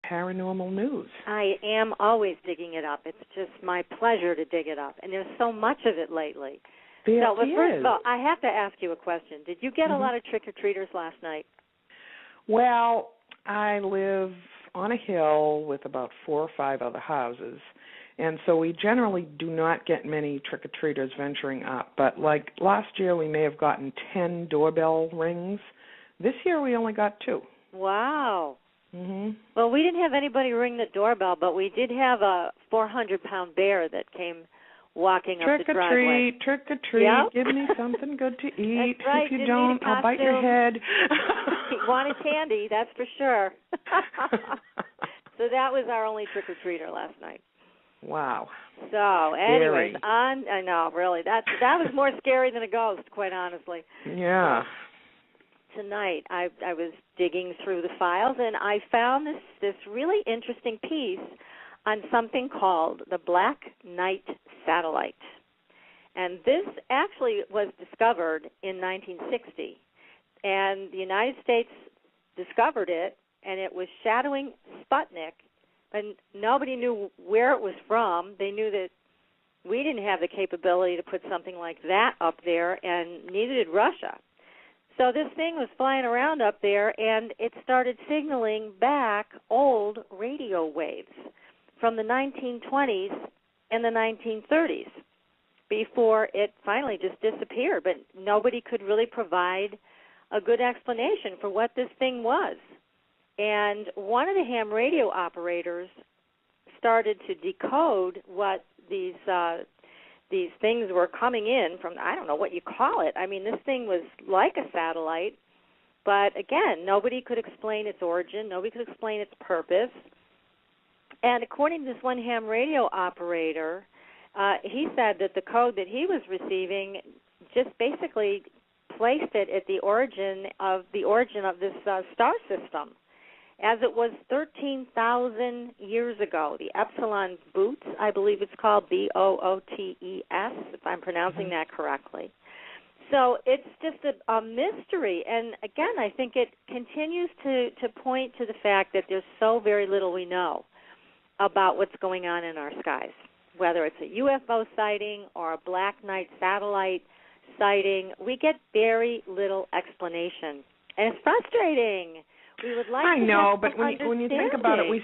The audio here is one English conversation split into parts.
paranormal news. I am always digging it up. It's just my pleasure to dig it up, and there's so much of it lately. There So, but is. first of all, I have to ask you a question. Did you get a lot of trick-or-treaters last night? Well, I live on a hill with about 4 or 5 other houses, and so we generally do not get many trick-or-treaters venturing up. But like last year, we may have gotten 10 doorbell rings. This year, we only got 2. Wow. Mm-hmm. Well, we didn't have anybody ring the doorbell, but we did have a 400-pound bear that came walking up the driveway. Trick or treat, yep. Give me something good to eat. That's right. If you Didn't don't, I'll bite your head. Wanted candy, that's for sure. So that was our only trick-or-treater last night. Wow. So, anyways, Scary. I know, really. That was more scary than a ghost, quite honestly. Yeah. Tonight, I was digging through the files, and I found this really interesting piece on something called the Black Knight Satellite. And this actually was discovered in 1960. And the United States discovered it, and it was shadowing Sputnik, and nobody knew where it was from. They knew that we didn't have the capability to put something like that up there, and neither did Russia. So this thing was flying around up there, and it started signaling back old radio waves from the 1920s and the 1930s before it finally just disappeared. But nobody could really provide a good explanation for what this thing was. And one of the ham radio operators started to decode what these things were coming in from. I don't know what you call it. I mean, this thing was like a satellite, but again, nobody could explain its origin. Nobody could explain its purpose. And according to this one ham radio operator, he said that the code that he was receiving just basically placed it at the origin of this star system, as it was 13,000 years ago. The Epsilon Bootes, I believe it's called, Bootes, if I'm pronouncing that correctly. So it's just a mystery. And again, I think it continues to point to the fact that there's so very little we know about what's going on in our skies, whether it's a UFO sighting or a Black Knight satellite sighting. We get very little explanation, and it's frustrating. We would like I to know, have but when you think about it, we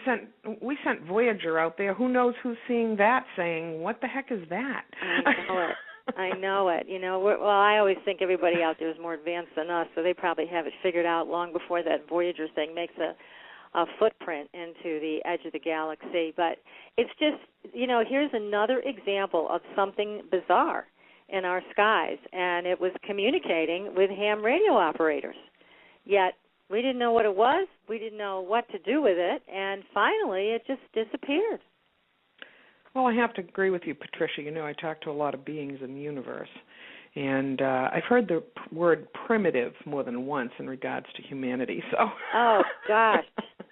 sent Voyager out there. Who knows who's seeing that, saying, "What the heck is that?" I know it. I know it. You know, well, I always think everybody out there is more advanced than us, so they probably have it figured out long before that Voyager thing makes a footprint into the edge of the galaxy. But it's just, you know, here's another example of something bizarre in our skies, and it was communicating with ham radio operators. Yet we didn't know what it was. We didn't know what to do with it, and finally it just disappeared. Well, I have to agree with you, Patricia. You know, I talk to a lot of beings in the universe, and I've heard the word primitive more than once in regards to humanity. So. Oh, gosh.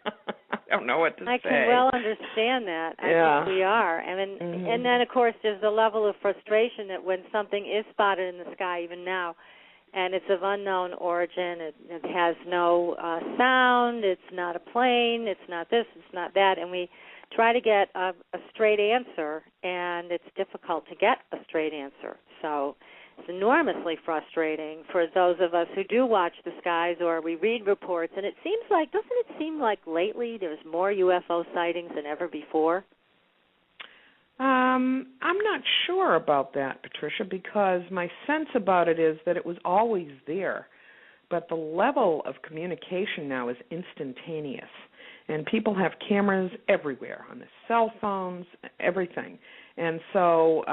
I don't know what to say. I can well understand that. I think we are. And then, of course, there's the level of frustration that when something is spotted in the sky, even now, and it's of unknown origin, it has no sound, it's not a plane, it's not this, it's not that, and we try to get a straight answer, and it's difficult to get a straight answer. So it's enormously frustrating for those of us who do watch the skies or we read reports, and it seems like, doesn't it seem like lately there's more UFO sightings than ever before? I'm not sure about that, Patricia, because my sense about it is that it was always there, but the level of communication now is instantaneous, and people have cameras everywhere, on their cell phones, everything. And so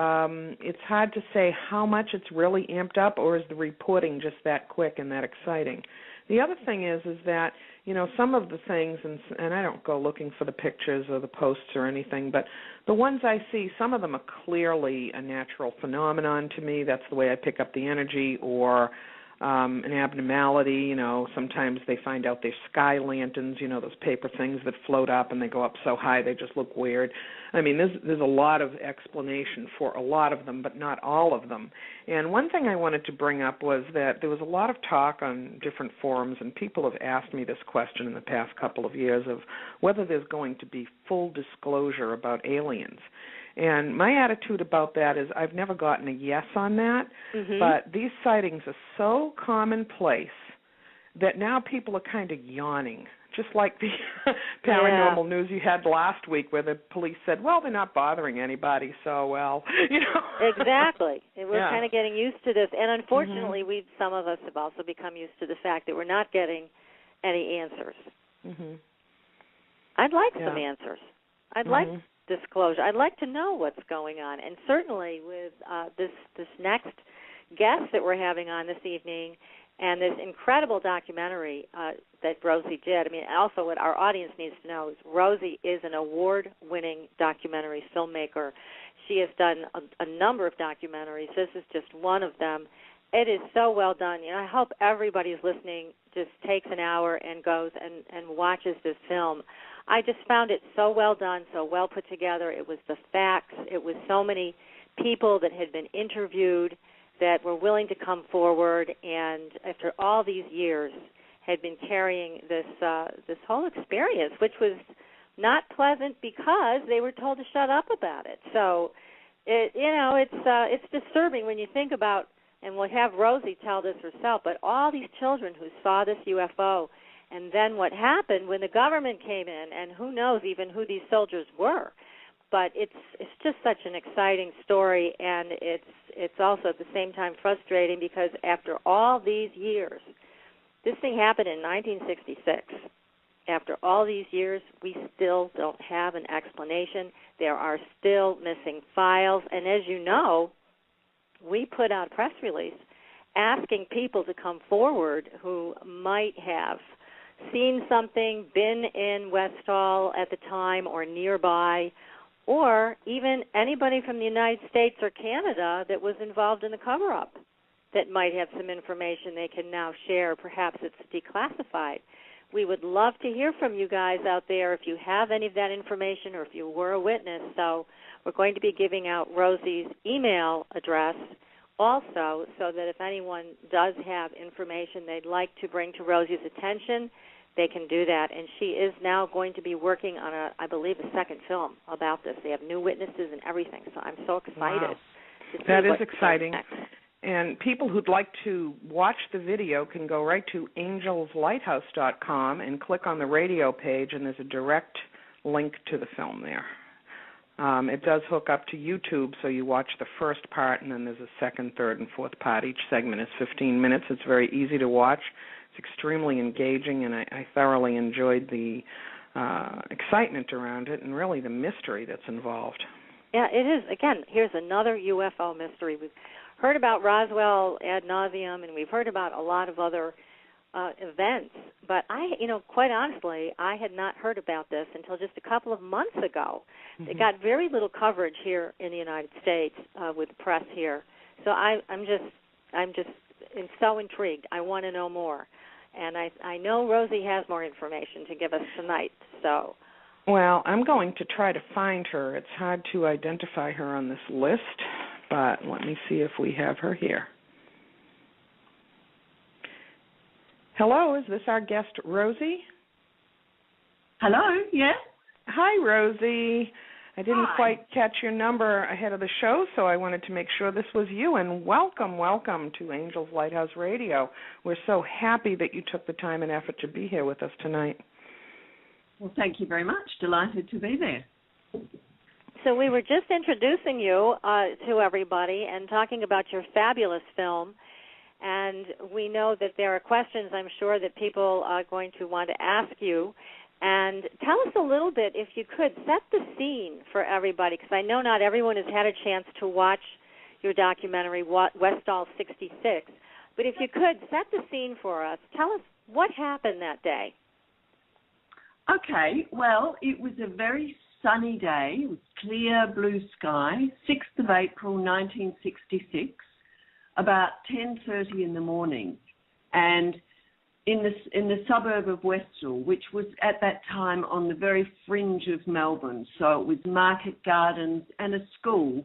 it's hard to say how much it's really amped up, or is the reporting just that quick and that exciting. The other thing is that, you know, some of the things, and I don't go looking for the pictures or the posts or anything, but the ones I see, some of them are clearly a natural phenomenon to me. That's the way I pick up the energy, or an abnormality. Sometimes they find out they're sky lanterns, those paper things that float up and they go up so high they just look weird. I mean, there's a lot of explanation for a lot of them, but not all of them. And one thing I wanted to bring up was that there was a lot of talk on different forums, and people have asked me this question in the past couple of years of whether there's going to be full disclosure about aliens. And my attitude about that is I've never gotten a yes on that, but these sightings are so commonplace that now people are kind of yawning, just like the paranormal news you had last week where the police said, well, they're not bothering anybody, so, well, Exactly. We're kind of getting used to this. And unfortunately, some of us have also become used to the fact that we're not getting any answers. I'd like some answers. I'd like disclosure. I'd like to know what's going on. And certainly with this next guest that we're having on this evening and this incredible documentary that Rosie did, I mean, also what our audience needs to know is Rosie is an award-winning documentary filmmaker. She has done a number of documentaries. This is just one of them. It is so well done. I hope everybody who's listening just takes an hour and goes and watches this film. I just found it so well done, so well put together. It was the facts. It was so many people that had been interviewed that were willing to come forward, and after all these years had been carrying this whole experience, which was not pleasant because they were told to shut up about it. So, it's disturbing when you think about, and we'll have Rosie tell this herself, but all these children who saw this UFO, and then what happened when the government came in, and who knows even who these soldiers were. But it's just such an exciting story, and it's also at the same time frustrating because after all these years, this thing happened in 1966. After all these years, we still don't have an explanation. There are still missing files, and as you know, we put out a press release asking people to come forward who might have seen something, been in Westall at the time or nearby, or even anybody from the United States or Canada that was involved in the cover-up that might have some information they can now share. Perhaps it's declassified. We would love to hear from you guys out there if you have any of that information or if you were a witness. So we're going to be giving out Rosie's email address also, so that if anyone does have information they'd like to bring to Rosie's attention, they can do that. And she is now going to be working on, I believe, a second film about this. They have new witnesses and everything, so I'm so excited. Wow. That is exciting. And people who'd like to watch the video can go right to angelslighthouse.com and click on the radio page, and there's a direct link to the film there. It does hook up to YouTube, so you watch the first part, and then there's a second, third, and fourth part. Each segment is 15 minutes. It's very easy to watch. It's extremely engaging, and I thoroughly enjoyed the excitement around it and really the mystery that's involved. Yeah, it is. Again, here's another UFO mystery. We've heard about Roswell ad nauseum, and we've heard about a lot of other events, but quite honestly, I had not heard about this until just a couple of months ago. It got very little coverage here in the United States with the press here. So I'm just so intrigued. I want to know more, and I know Rosie has more information to give us tonight. So, well, I'm going to try to find her. It's hard to identify her on this list, but let me see if we have her here. Hello, is this our guest, Rosie? Hello, yes. Hi, Rosie. I didn't quite catch your number ahead of the show, so I wanted to make sure this was you. And welcome to Angels Lighthouse Radio. We're so happy that you took the time and effort to be here with us tonight. Well, thank you very much. Delighted to be there. So we were just introducing you to everybody and talking about your fabulous film. And we know that there are questions, I'm sure, that people are going to want to ask you. And tell us a little bit, if you could, set the scene for everybody, because I know not everyone has had a chance to watch your documentary, Westall 66. But if you could, set the scene for us. Tell us what happened that day. Okay, well, it was a very sunny day. It was clear blue sky, 6th of April, 1966. About 10:30 in the morning. And in the suburb of Westall, which was at that time on the very fringe of Melbourne, so it was market gardens and a school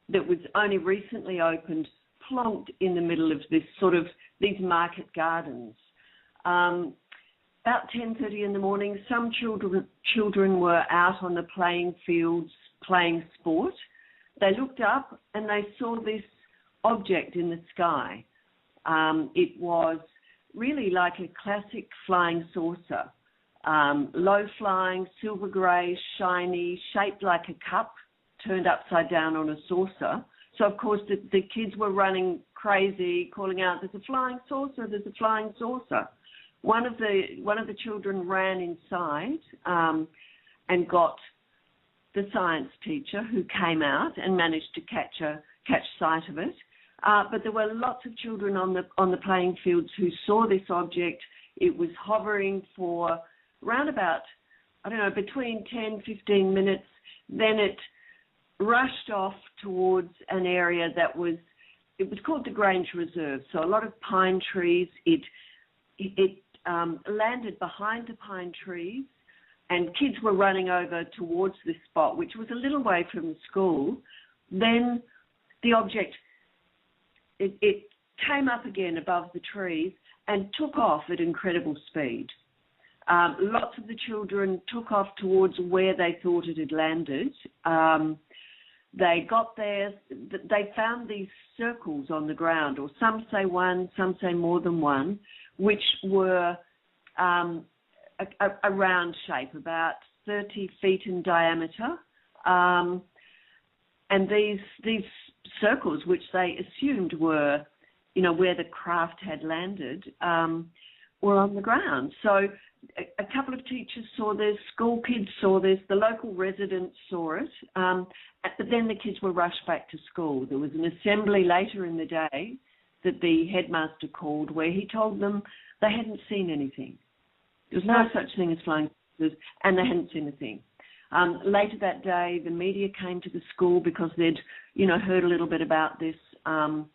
that was only recently opened, plonked in the middle of these market gardens. About 10:30 in the morning, some children were out on the playing fields playing sport. They looked up and they saw this object in the sky. It was really like a classic flying saucer, low flying, silver grey, shiny, shaped like a cup, turned upside down on a saucer. So of course the kids were running crazy, calling out, "There's a flying saucer! There's a flying saucer!" One of the children ran inside and got the science teacher, who came out and managed to catch sight of it. But there were lots of children on the playing fields who saw this object. It was hovering for around about, between 10-15 minutes. Then it rushed off towards an area it was called the Grange Reserve. So a lot of pine trees. It landed behind the pine trees, and kids were running over towards this spot, which was a little way from the school. Then the object, it came up again above the trees and took off at incredible speed. Lots of the children took off towards where they thought it had landed. They got there, they found these circles on the ground, or some say one, some say more than one, which were a round shape, about 30 feet in diameter. And these circles, which they assumed were, where the craft had landed, were on the ground. So a couple of teachers saw this, school kids saw this, the local residents saw it, but then the kids were rushed back to school. There was an assembly later in the day that the headmaster called, where he told them they hadn't seen anything. There was no such thing as flying saucers, and they hadn't seen a thing. Later that day, the media came to the school because they'd, heard a little bit about this, and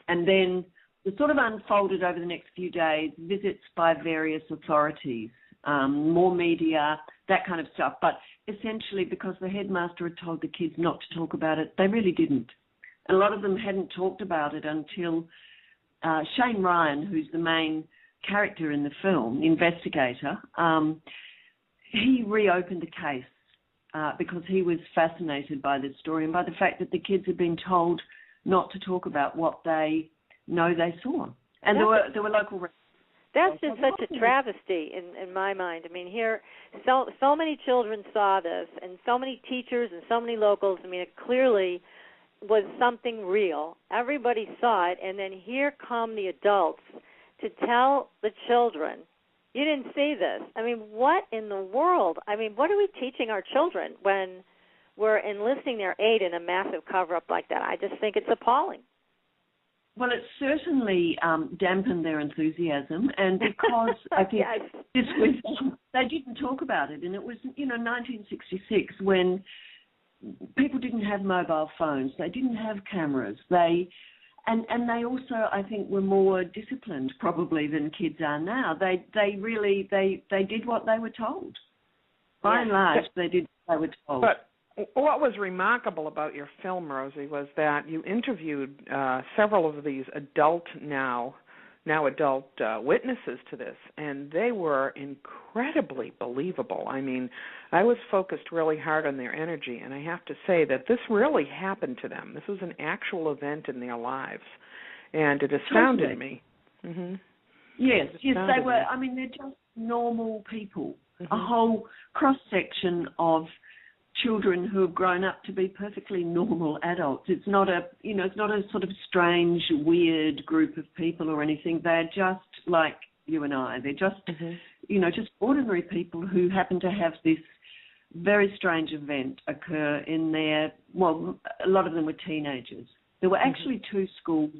then it sort of unfolded over the next few days, visits by various authorities, more media, that kind of stuff. But essentially, because the headmaster had told the kids not to talk about it, they really didn't. And a lot of them hadn't talked about it until Shane Ryan, who's the main character in the film, the investigator, he reopened the case because he was fascinated by this story and by the fact that the kids had been told not to talk about what they know they saw. And there were local... That's just such a travesty in my mind. I mean, here, so many children saw this, and so many teachers and so many locals. I mean, it clearly was something real. Everybody saw it, and then here come the adults to tell the children, you didn't see this. I mean, what in the world? I mean, what are we teaching our children when we're enlisting their aid in a massive cover-up like that? I just think it's appalling. Well, it certainly dampened their enthusiasm, and because I think this was, they didn't talk about it, and it was, 1966 when people didn't have mobile phones, they didn't have cameras, and they also, I think, were more disciplined probably than kids are now. They did what they were told. By and large, they did what they were told. But what was remarkable about your film, Rosie, was that you interviewed several of these adult witnesses to this, and they were incredibly believable. I mean, I was focused really hard on their energy, and I have to say that this really happened to them. This was an actual event in their lives, and it astounded me. Mm-hmm. Yes, they were. I mean, they're just normal people, a whole cross-section of children who have grown up to be perfectly normal adults. It's not a sort of strange, weird group of people or anything. They're just like you and I. They're just, just ordinary people who happen to have this very strange event occur in a lot of them were teenagers. There were actually two schools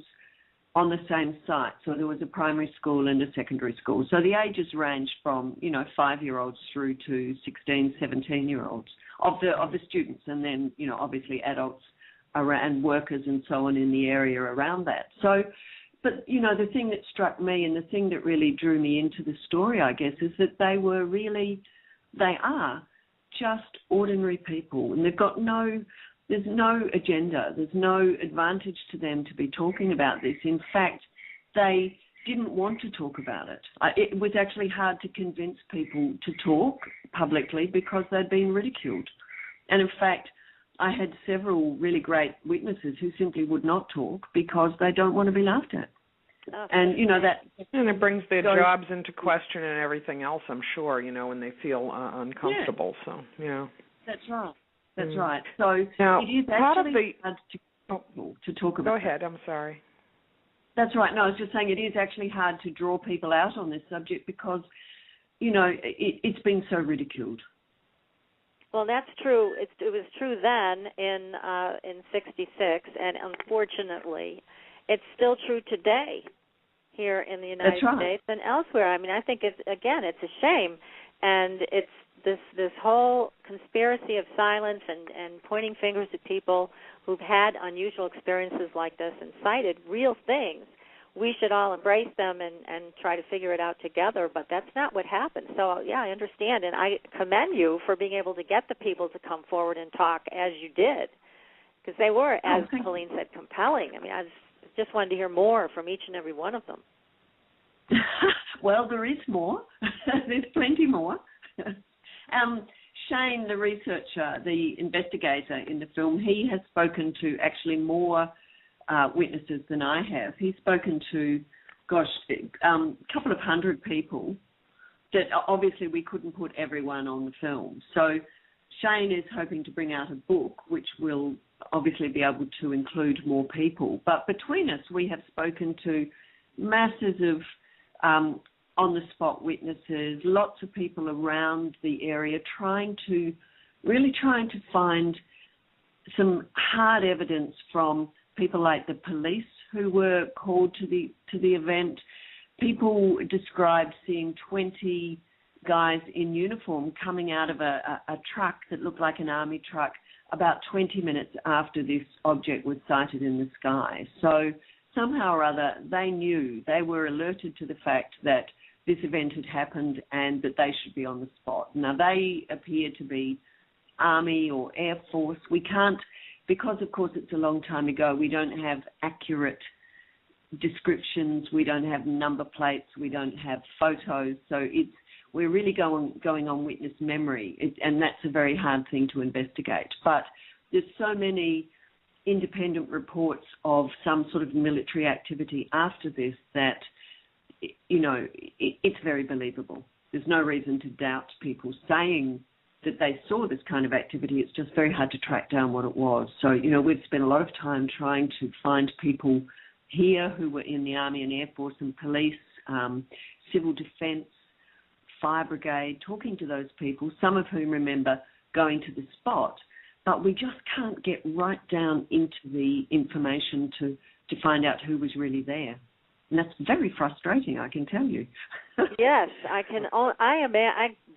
on the same site. So there was a primary school and a secondary school. So the ages ranged from, 5-year-olds through to 16, 17-year-olds of the students, and then, obviously adults and workers and so on in the area around that. So But, you know, the thing that struck me and the thing that really drew me into the story, I guess, is that they are just ordinary people, and there's no agenda, there's no advantage to them to be talking about this. In fact, they didn't want to talk about it. It was actually hard to convince people to talk publicly because they'd been ridiculed. And in fact, I had several really great witnesses who simply would not talk because they don't want to be laughed at. Oh, and, you know, and it brings their jobs into question and everything else, I'm sure, you know, when they feel uncomfortable. Yeah. So, yeah. That's right. That's right. So now, it is actually hard to talk about. Go ahead. I'm sorry. That's right. No, I was just saying it is actually hard to draw people out on this subject because, you know, it's been so ridiculed. Well, that's true. It was true then in '66, and unfortunately, it's still true today here in the United States and elsewhere. I mean, I think it's a shame, and it's this whole conspiracy of silence and pointing fingers at people who've had unusual experiences like this and cited real things. We should all embrace them and try to figure it out together, but that's not what happened. So, yeah, I understand, and I commend you for being able to get the people to come forward and talk as you did, because they were, as Colleen said, compelling. I mean, I just wanted to hear more from each and every one of them. Well, there is more. There's plenty more. Shane, the researcher, the investigator in the film, he has spoken to actually more witnesses than I have. He's spoken to, a couple of hundred people that obviously we couldn't put everyone on the film. So Shane is hoping to bring out a book which will obviously be able to include more people. But between us, we have spoken to masses of on-the-spot witnesses, lots of people around the area trying to find some hard evidence from people like the police who were called to the event. People described seeing 20 guys in uniform coming out of a truck that looked like an army truck about 20 minutes after this object was sighted in the sky. So somehow or other, they were alerted to the fact that this event had happened and that they should be on the spot. Now, they appear to be Army or Air Force. We can't, because of course it's a long time ago, we don't have accurate descriptions, we don't have number plates, we don't have photos, so we're really going on witness memory, and that's a very hard thing to investigate. But there's so many independent reports of some sort of military activity after this that, you know, it's very believable. There's no reason to doubt people saying that they saw this kind of activity. It's just very hard to track down what it was. So, you know, we've spent a lot of time trying to find people here who were in the Army and Air Force and police, civil defence, fire brigade, talking to those people, some of whom remember going to the spot, but we just can't get right down into the information to find out who was really there. And that's very frustrating, I can tell you. Yes, I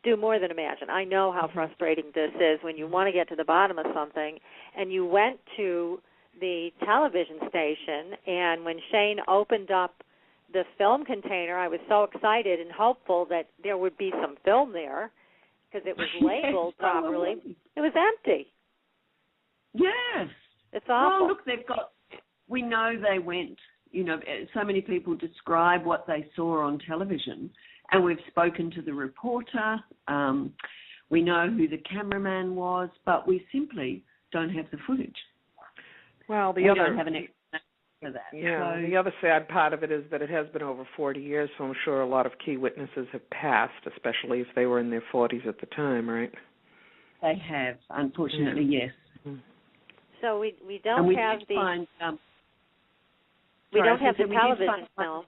do more than imagine. I know how frustrating this is when you want to get to the bottom of something, and you went to the television station, and when Shane opened up the film container, I was so excited and hopeful that there would be some film there because it was labeled properly. It was empty. Yes. It's awful. Oh, look, we know they went. You know, so many people describe what they saw on television, and we've spoken to the reporter. We know who the cameraman was, but we simply don't have the footage. Well, we don't have an explanation for that. Yeah, so the other sad part of it is that it has been over 40 years, so I'm sure a lot of key witnesses have passed, especially if they were in their 40s at the time, right? They have, unfortunately, yes. Mm-hmm. So we don't have the... We don't have the television film.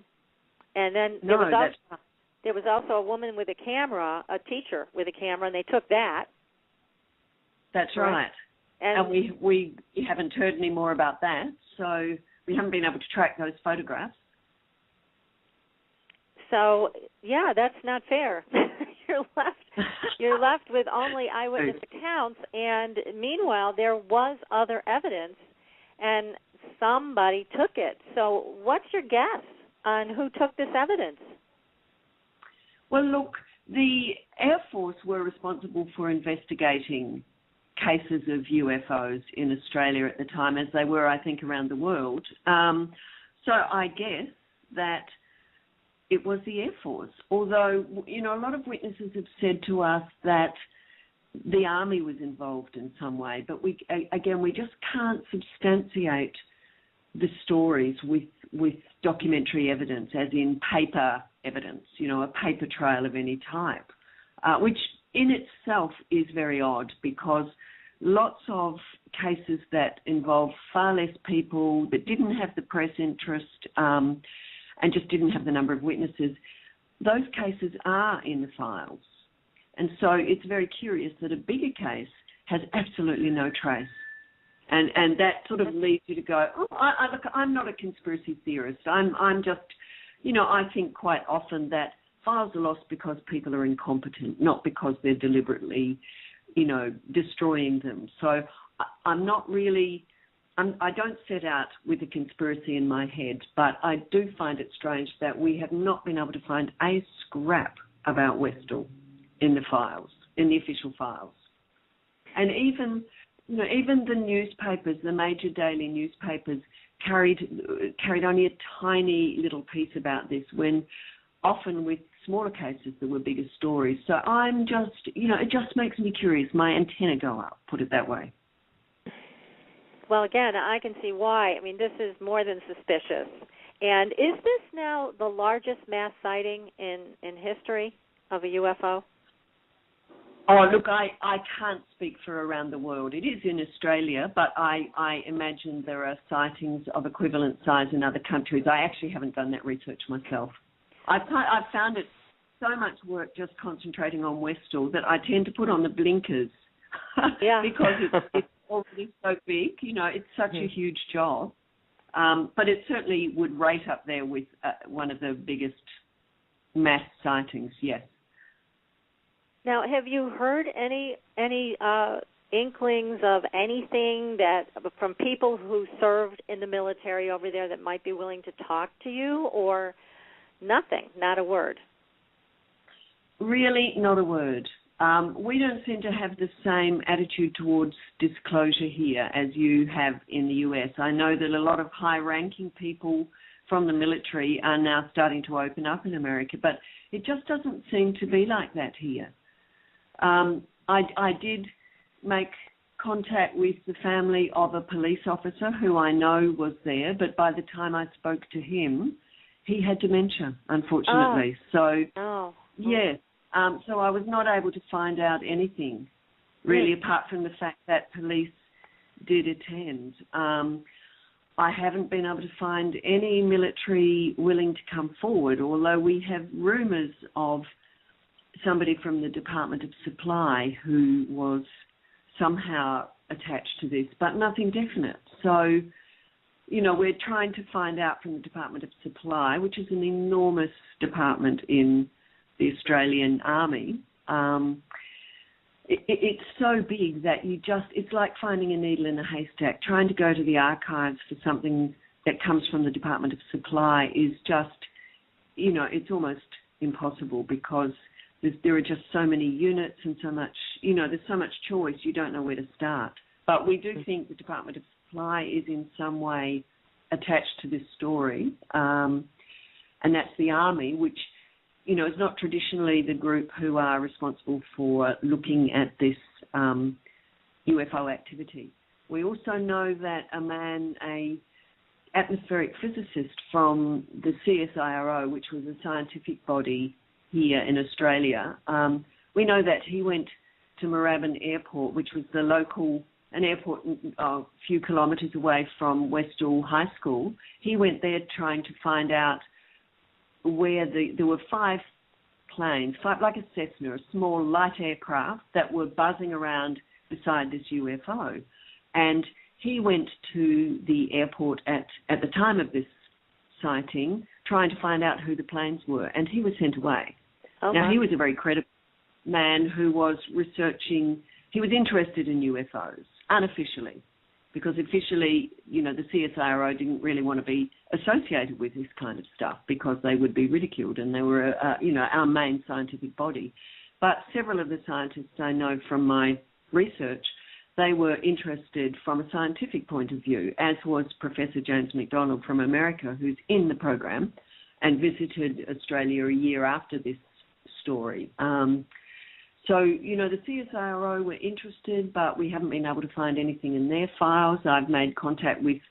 And then there was also a woman with a camera, a teacher with a camera, and they took that. That's right. And we haven't heard any more about that, so we haven't been able to track those photographs. So, yeah, that's not fair. You're left with only eyewitness accounts, and meanwhile, there was other evidence, and somebody took it. So what's your guess on who took this evidence? Well, look, the Air Force were responsible for investigating cases of UFOs in Australia at the time, as they were, I think, around the world. So I guess that it was the Air Force, although, you know, a lot of witnesses have said to us that the Army was involved in some way, but we just can't substantiate the stories with documentary evidence, as in paper evidence, you know, a paper trail of any type, which in itself is very odd, because lots of cases that involve far less people, that didn't have the press interest and just didn't have the number of witnesses, those cases are in the files. And so it's very curious that a bigger case has absolutely no trace. And that sort of leads you to go, look, I'm not a conspiracy theorist. I'm just, you know, I think quite often that files are lost because people are incompetent, not because they're deliberately, you know, destroying them. So I'm not really, I don't set out with a conspiracy in my head, but I do find it strange that we have not been able to find a scrap about Westall in the files, in the official files. And even, you know, even the newspapers, the major daily newspapers, carried only a tiny little piece about this, when often with smaller cases there were bigger stories. So I'm just, you know, it just makes me curious. My antenna go up, put it that way. Well, again, I can see why. I mean, this is more than suspicious. And is this now the largest mass sighting in history of a UFO? Oh, look, I can't speak for around the world. It is in Australia, but I imagine there are sightings of equivalent size in other countries. I actually haven't done that research myself. I've found it so much work just concentrating on Westall that I tend to put on the blinkers because it's already so big. You know, it's such a huge job. But it certainly would rate up there with one of the biggest mass sightings, yes. Now, have you heard any inklings of anything that from people who served in the military over there that might be willing to talk to you, or nothing, not a word? Really, not a word. We don't seem to have the same attitude towards disclosure here as you have in the US. I know that a lot of high-ranking people from the military are now starting to open up in America, but it just doesn't seem to be like that here. I did make contact with the family of a police officer who I know was there, but by the time I spoke to him, he had dementia, unfortunately. So I was not able to find out anything, really, apart from the fact that police did attend. I haven't been able to find any military willing to come forward, although we have rumours of somebody from the Department of Supply who was somehow attached to this, but nothing definite. So, you know, we're trying to find out from the Department of Supply, which is an enormous department in the Australian Army. It's so big that it's like finding a needle in a haystack. Trying to go to the archives for something that comes from the Department of Supply is just, you know, it's almost impossible, because there are just so many units and so much, you know, there's so much choice, you don't know where to start. But we do think the Department of Supply is in some way attached to this story, and that's the Army, which, you know, is not traditionally the group who are responsible for looking at this UFO activity. We also know that a atmospheric physicist from the CSIRO, which was a scientific body here in Australia, we know that he went to Moorabbin Airport, which was an airport a few kilometres away from Westall High School. He went there trying to find out where there were 5 planes, like a Cessna, a small light aircraft that were buzzing around beside this UFO. And he went to the airport at the time of this sighting, trying to find out who the planes were, and he was sent away. Okay. Now, he was a very credible man who was researching, he was interested in UFOs, unofficially, because officially, the CSIRO didn't really want to be associated with this kind of stuff because they would be ridiculed, and they were, our main scientific body. But several of the scientists I know from my research, they were interested from a scientific point of view, as was Professor James McDonald from America, who's in the program and visited Australia a year after this story. So, the CSIRO were interested, but we haven't been able to find anything in their files. I've made contact with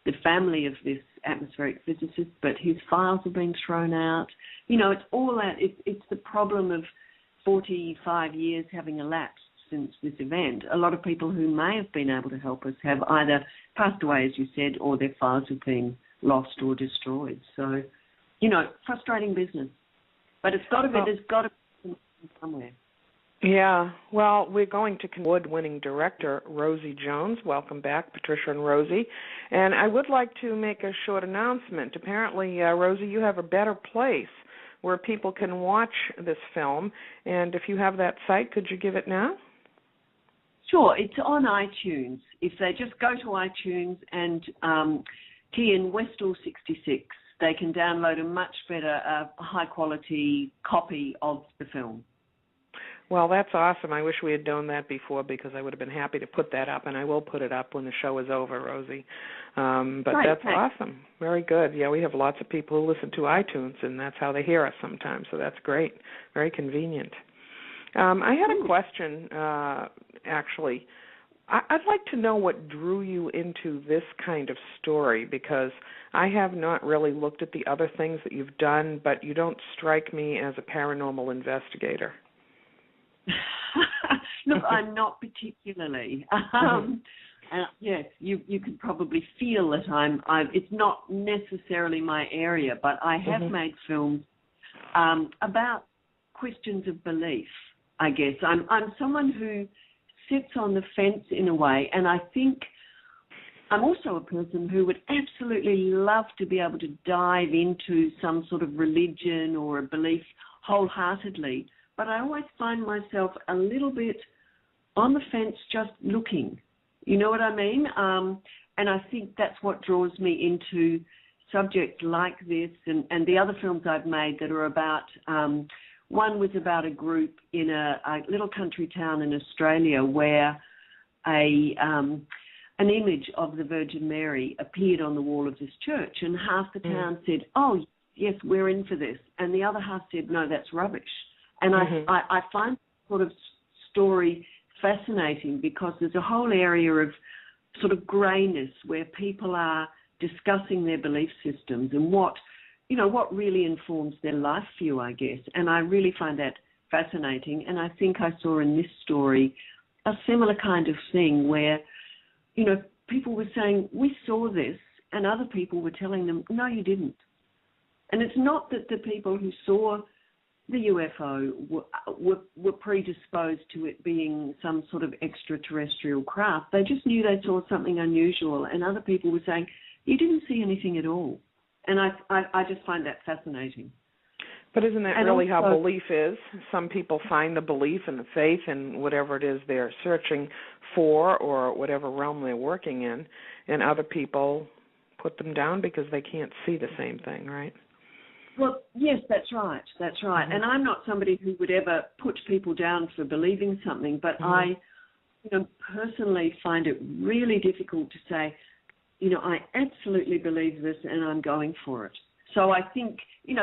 the family of this atmospheric physicist, but his files have been thrown out. It's all that. It's the problem of 45 years having elapsed since this event. A lot of people who may have been able to help us have either passed away, as you said, or their files have been lost or destroyed. So, frustrating business. But there's got to be somewhere. Yeah. Well, we're going to award-winning director Rosie Jones. Welcome back, Patricia and Rosie. And I would like to make a short announcement. Apparently, Rosie, you have a better place where people can watch this film. And if you have that site, could you give it now? Sure. It's on iTunes. If they just go to iTunes and key in Westall 66, they can download a much better, high-quality copy of the film. Well, that's awesome. I wish we had done that before, because I would have been happy to put that up, and I will put it up when the show is over, Rosie. But right, that's thanks. Awesome. Very good. Yeah, we have lots of people who listen to iTunes, and that's how they hear us sometimes, so that's great. Very convenient. I had a question, actually. I'd like to know what drew you into this kind of story, because I have not really looked at the other things that you've done, but you don't strike me as a paranormal investigator. Look, I'm not particularly. Yes, you could probably feel that it's not necessarily my area, but I have made films about questions of belief, I guess. I'm someone who sits on the fence in a way, and I think I'm also a person who would absolutely love to be able to dive into some sort of religion or a belief wholeheartedly, but I always find myself a little bit on the fence just looking. You know what I mean? And I think that's what draws me into subjects like this and the other films I've made that are about, one was about a group in a little country town in Australia where an image of the Virgin Mary appeared on the wall of this church, and half the town said, oh, yes, we're in for this, and the other half said, no, that's rubbish. And I find sort of story fascinating because there's a whole area of sort of greyness where people are discussing their belief systems and what really informs their life view, I guess. And I really find that fascinating. And I think I saw in this story a similar kind of thing where, people were saying, we saw this, and other people were telling them, no, you didn't. And it's not that the people who saw the UFO were predisposed to it being some sort of extraterrestrial craft. They just knew they saw something unusual, and other people were saying, you didn't see anything at all. And I just find that fascinating. But isn't that really how belief is? Some people find the belief and the faith in whatever it is they're searching for or whatever realm they're working in, and other people put them down because they can't see the same thing, right? Well, yes, that's right. That's right. And I'm not somebody who would ever put people down for believing something, but I personally find it really difficult to say, I absolutely believe this and I'm going for it. So I think,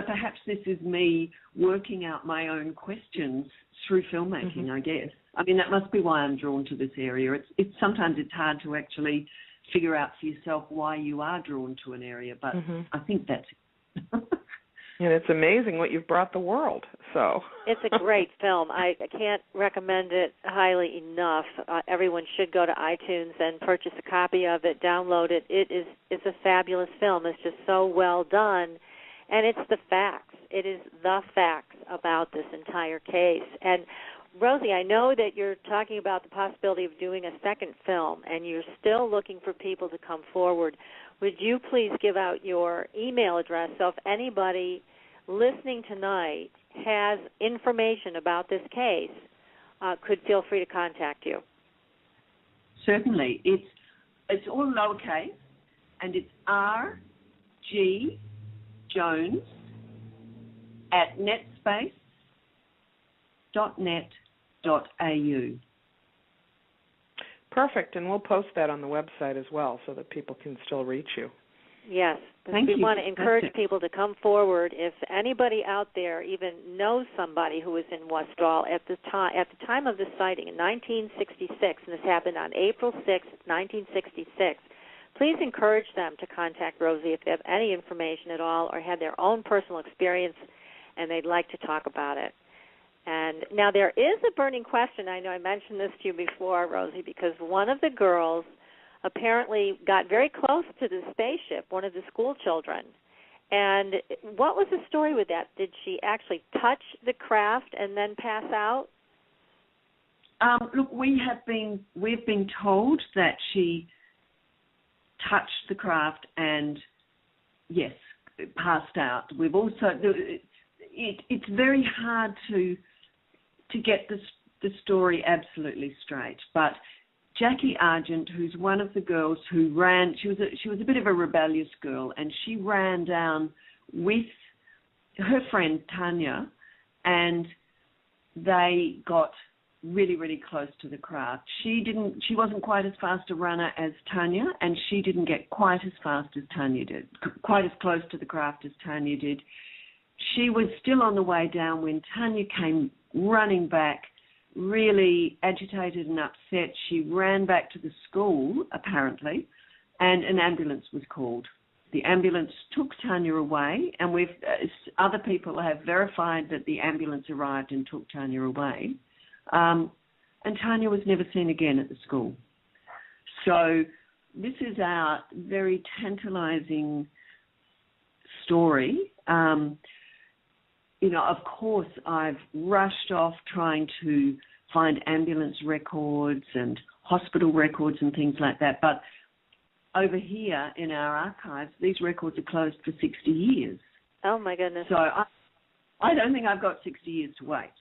perhaps this is me working out my own questions through filmmaking, I guess. I mean, that must be why I'm drawn to this area. Sometimes it's hard to actually figure out for yourself why you are drawn to an area, but I think that's it. And it's amazing what you've brought the world. So it's a great film. I can't recommend it highly enough. Everyone should go to iTunes and purchase a copy of it, download it. It's a fabulous film. It's just so well done, and it's the facts. It is the facts about this entire case. And Rosie, I know that you're talking about the possibility of doing a second film, and you're still looking for people to come forward. Would you please give out your email address so if anybody listening tonight has information about this case, could feel free to contact you? Certainly. It's it's all lowercase, and it's R.G. Jones at netspace.net.au. Perfect, and we'll post that on the website as well so that people can still reach you. Yes, Thank we you. want to encourage people to come forward. If anybody out there even knows somebody who was in Westall at the time of the sighting in 1966, and this happened on April 6th, 1966, please encourage them to contact Rosie if they have any information at all or had their own personal experience and they'd like to talk about it. And now there is a burning question. I know I mentioned this to you before, Rosie, because one of the girls apparently got very close to the spaceship, one of the school children. And what was the story with that? Did she actually touch the craft and then pass out? Look, we've been told that she touched the craft and, yes, passed out. We've also, it's very hard to get the story absolutely straight, but Jackie Argent, who's one of the girls who ran, she was a bit of a rebellious girl, and she ran down with her friend Tanya, and they got really, really close to the craft. She wasn't quite as fast a runner as Tanya, and she didn't get quite as fast as Tanya did, quite as close to the craft as Tanya did. She was still on the way down when Tanya came running back, really agitated and upset. She ran back to the school, apparently, and an ambulance was called. The ambulance took Tanya away, and other people have verified that the ambulance arrived and took Tanya away. And Tanya was never seen again at the school. So this is our very tantalizing story. Of course, I've rushed off trying to find ambulance records and hospital records and things like that. But over here in our archives, these records are closed for 60 years. Oh, my goodness. So I don't think I've got 60 years to wait.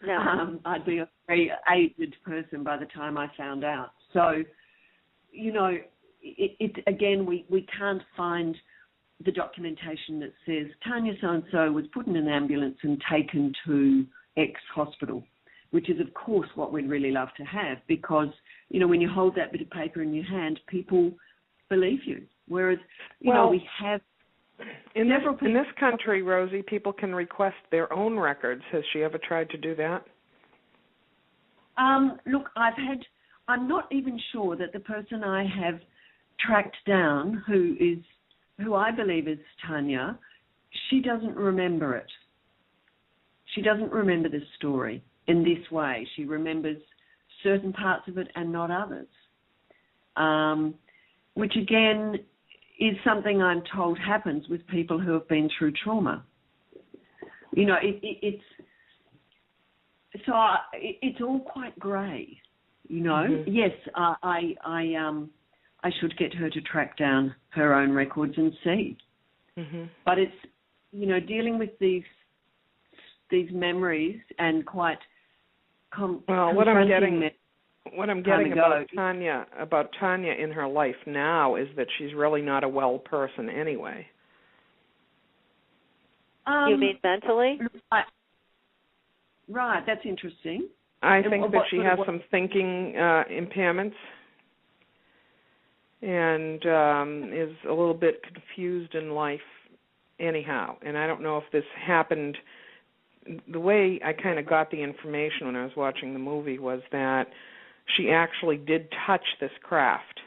No. I'd be a very aged person by the time I found out. So, again, we can't find the documentation that says Tanya so-and-so was put in an ambulance and taken to X hospital, which is, of course, what we'd really love to have, because, when you hold that bit of paper in your hand, people believe you. Whereas, we have... In this country, Rosie, people can request their own records. Has she ever tried to do that? Look, I'm not even sure that the person I have tracked down, who I believe is Tanya, she doesn't remember it. She doesn't remember this story in this way. She remembers certain parts of it and not others, which again is something I'm told happens with people who have been through trauma. It's all quite grey, Mm-hmm. Yes, I should get her to track down her own records and see. Mm-hmm. But it's, dealing with these memories and quite what I'm getting about Tanya in her life now is that she's really not a well person anyway. You mean mentally? Right, that's interesting. I think that she has some thinking impairments and is a little bit confused in life anyhow. And I don't know if this happened. The way I kind of got the information when I was watching the movie was that she actually did touch this craft,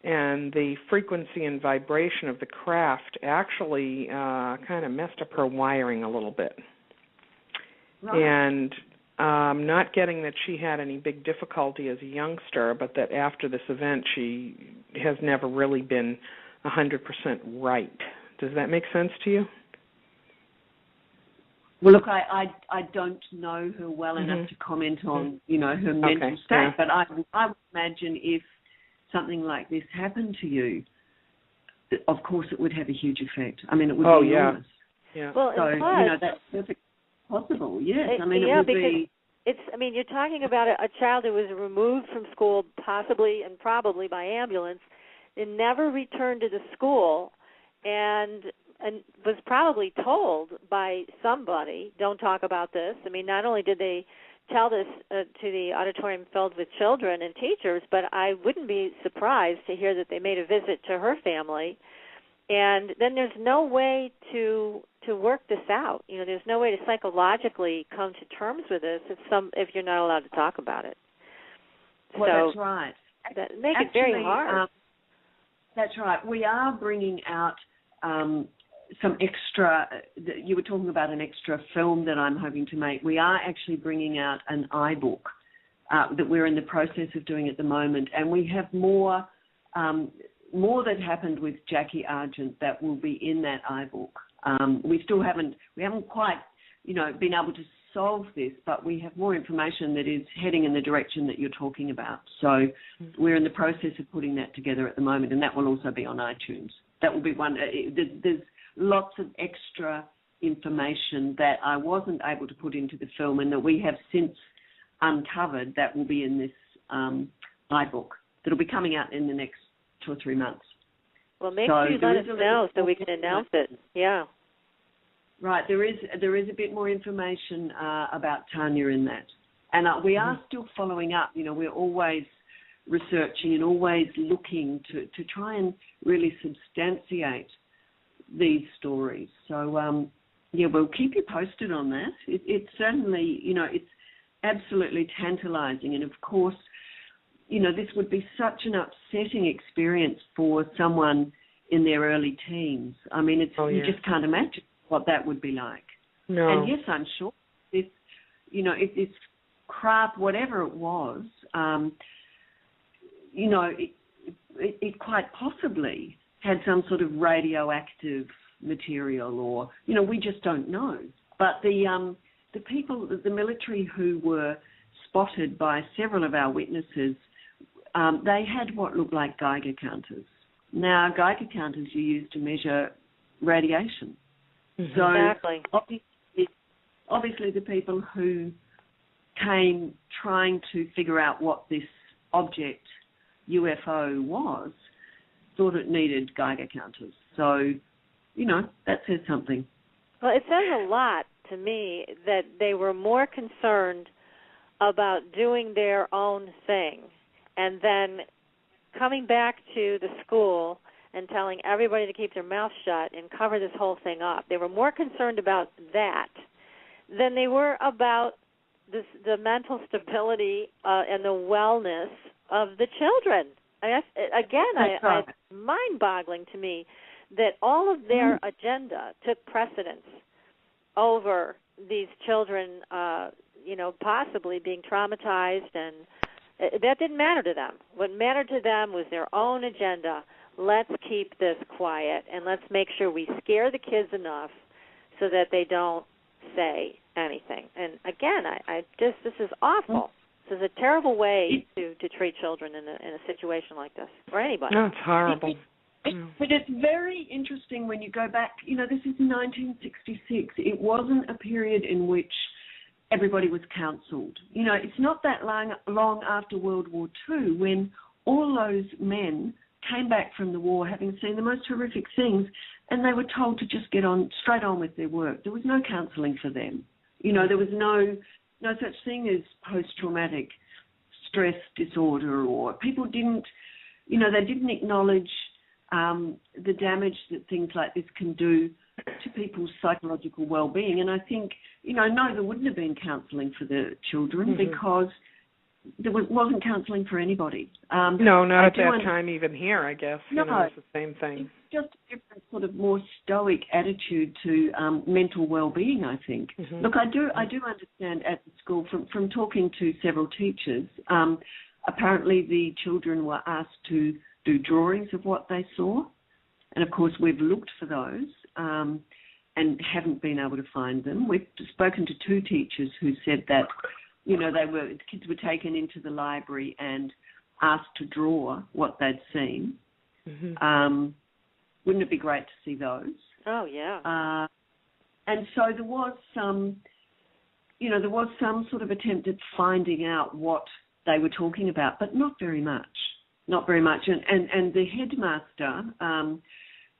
and the frequency and vibration of the craft actually kind of messed up her wiring a little bit. Right. And not getting that she had any big difficulty as a youngster, but that after this event she has never really been 100% right. Does that make sense to you? Well, look, I don't know her well enough to comment on, her mental state, but I would imagine if something like this happened to you, of course it would have a huge effect. I mean, it would be enormous. Yeah. Well, so, that's perfectly possible, yes. It would because be... you're talking about a child who was removed from school, possibly and probably by ambulance, and never returned to the school, and was probably told by somebody, don't talk about this. I mean, not only did they tell this to the auditorium filled with children and teachers, but I wouldn't be surprised to hear that they made a visit to her family. And then there's no way to work this out. There's no way to psychologically come to terms with this if you're not allowed to talk about it. Well, so that's right. That makes it very hard. That's right. We are bringing out some extra. You were talking about an extra film that I'm hoping to make. We are actually bringing out an iBook that we're in the process of doing at the moment, and we have more that happened with Jackie Argent that will be in that iBook. We haven't quite, been able to solve this, but we have more information that is heading in the direction that you're talking about. So we're in the process of putting that together at the moment, and that will also be on iTunes. That will be one. There's lots of extra information that I wasn't able to put into the film and that we have since uncovered that will be in this iBook that will be coming out in the next 2 or 3 months. Well, make sure you let us know so we can announce it. Yeah. Right. There is a bit more information about Tanya in that. And we are still following up. We're always researching and always looking to try and really substantiate these stories. So, we'll keep you posted on that. It's certainly, it's absolutely tantalizing. And, of course, this would be such an upsetting experience for someone in their early teens. I mean, you just can't imagine what that would be like. No. And yes, I'm sure if this craft, whatever it was, it quite possibly had some sort of radioactive material, or we just don't know. But the people, the military who were spotted by several of our witnesses, they had what looked like Geiger counters. Now, Geiger counters you use to measure radiation. Mm-hmm. So exactly. obviously the people who came trying to figure out what this object UFO was thought it needed Geiger counters. So, that says something. Well, it says a lot to me that they were more concerned about doing their own thing and then coming back to the school and telling everybody to keep their mouth shut and cover this whole thing up. They were more concerned about that than they were about the mental stability and the wellness of the children. It's mind-boggling to me that all of their agenda took precedence over these children, possibly being traumatized, and that didn't matter to them. What mattered to them was their own agenda. Let's keep this quiet, and let's make sure we scare the kids enough so that they don't say anything. And again, this is awful. This is a terrible way to treat children in a situation like this, or anybody. No, it's horrible. But it's very interesting when you go back. This is 1966. It wasn't a period in which everybody was counselled. It's not that long after World War II when all those men came back from the war having seen the most horrific things, and they were told to just get straight on with their work. There was no counselling for them. There was no such thing as post-traumatic stress disorder, or people didn't, they didn't acknowledge the damage that things like this can do to people's psychological well-being. And I think, no, there wouldn't have been counselling for the children because there wasn't counselling for anybody. No, not at that time even here, I guess. No, it's the same thing. It's just a different sort of more stoic attitude to mental well-being, I think. Mm-hmm. Look, I do understand at the school, from talking to several teachers, apparently the children were asked to do drawings of what they saw. And, of course, we've looked for those and haven't been able to find them. We've spoken to 2 teachers who said that, the kids were taken into the library and asked to draw what they'd seen. Mm-hmm. Wouldn't it be great to see those? Oh, yeah. And so there was some, there was some sort of attempt at finding out what they were talking about, but not very much. Not very much. And the headmaster,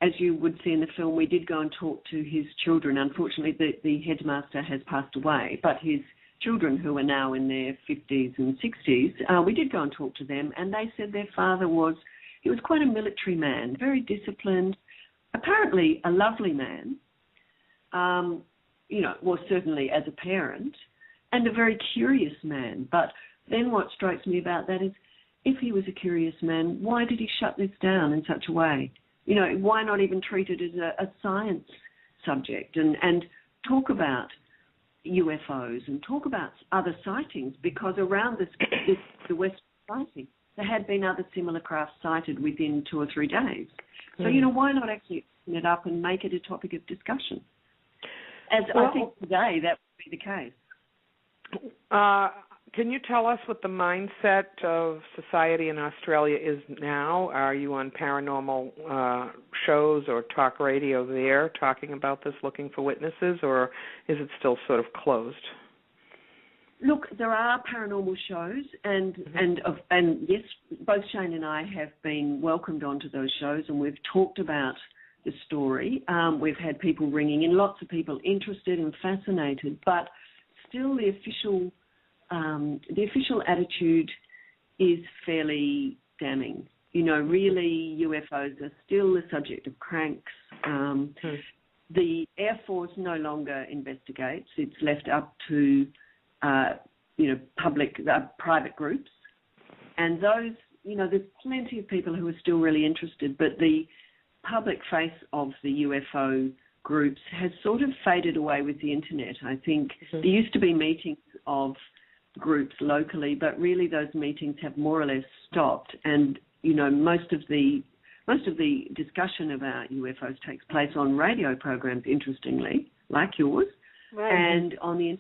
as you would see in the film, we did go and talk to his children. Unfortunately, the headmaster has passed away, but his children, who are now in their 50s and 60s, we did go and talk to them, and they said their father was quite a military man, very disciplined, apparently a lovely man, well, certainly as a parent, and a very curious man. But then what strikes me about that is, if he was a curious man, why did he shut this down in such a way? Why not even treat it as a science subject and talk about UFOs and talk about other sightings? Because around the Westall sighting, there had been other similar craft sighted within 2 or 3 days. So, why not actually open it up and make it a topic of discussion? I think today that would be the case. Can you tell us what the mindset of society in Australia is now? Are you on paranormal shows or talk radio there talking about this, looking for witnesses, or is it still sort of closed? Look, there are paranormal shows, and yes, both Shane and I have been welcomed onto those shows, and we've talked about the story. We've had people ringing in, lots of people interested and fascinated, but still the official attitude is fairly damning. Really, UFOs are still the subject of cranks. The Air Force no longer investigates. It's left up to private groups, and those, there's plenty of people who are still really interested, but the public face of the UFO groups has sort of faded away with the internet. I think there used to be meetings of groups locally, but really those meetings have more or less stopped, and most of the discussion about UFOs takes place on radio programs, interestingly, like yours, right. And on the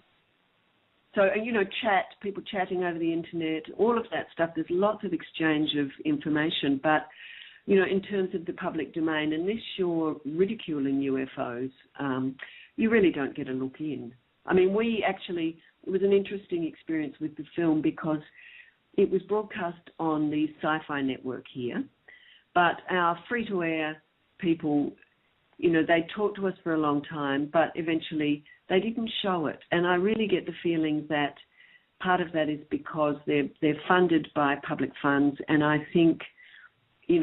people chatting over the internet, all of that stuff. There's lots of exchange of information, but in terms of the public domain, unless you're ridiculing UFOs, you really don't get a look in. I mean, it was an interesting experience with the film because it was broadcast on the Sci-Fi Network here, but our free-to-air people, they talked to us for a long time, but eventually they didn't show it. And I really get the feeling that part of that is because they're funded by public funds, and I think,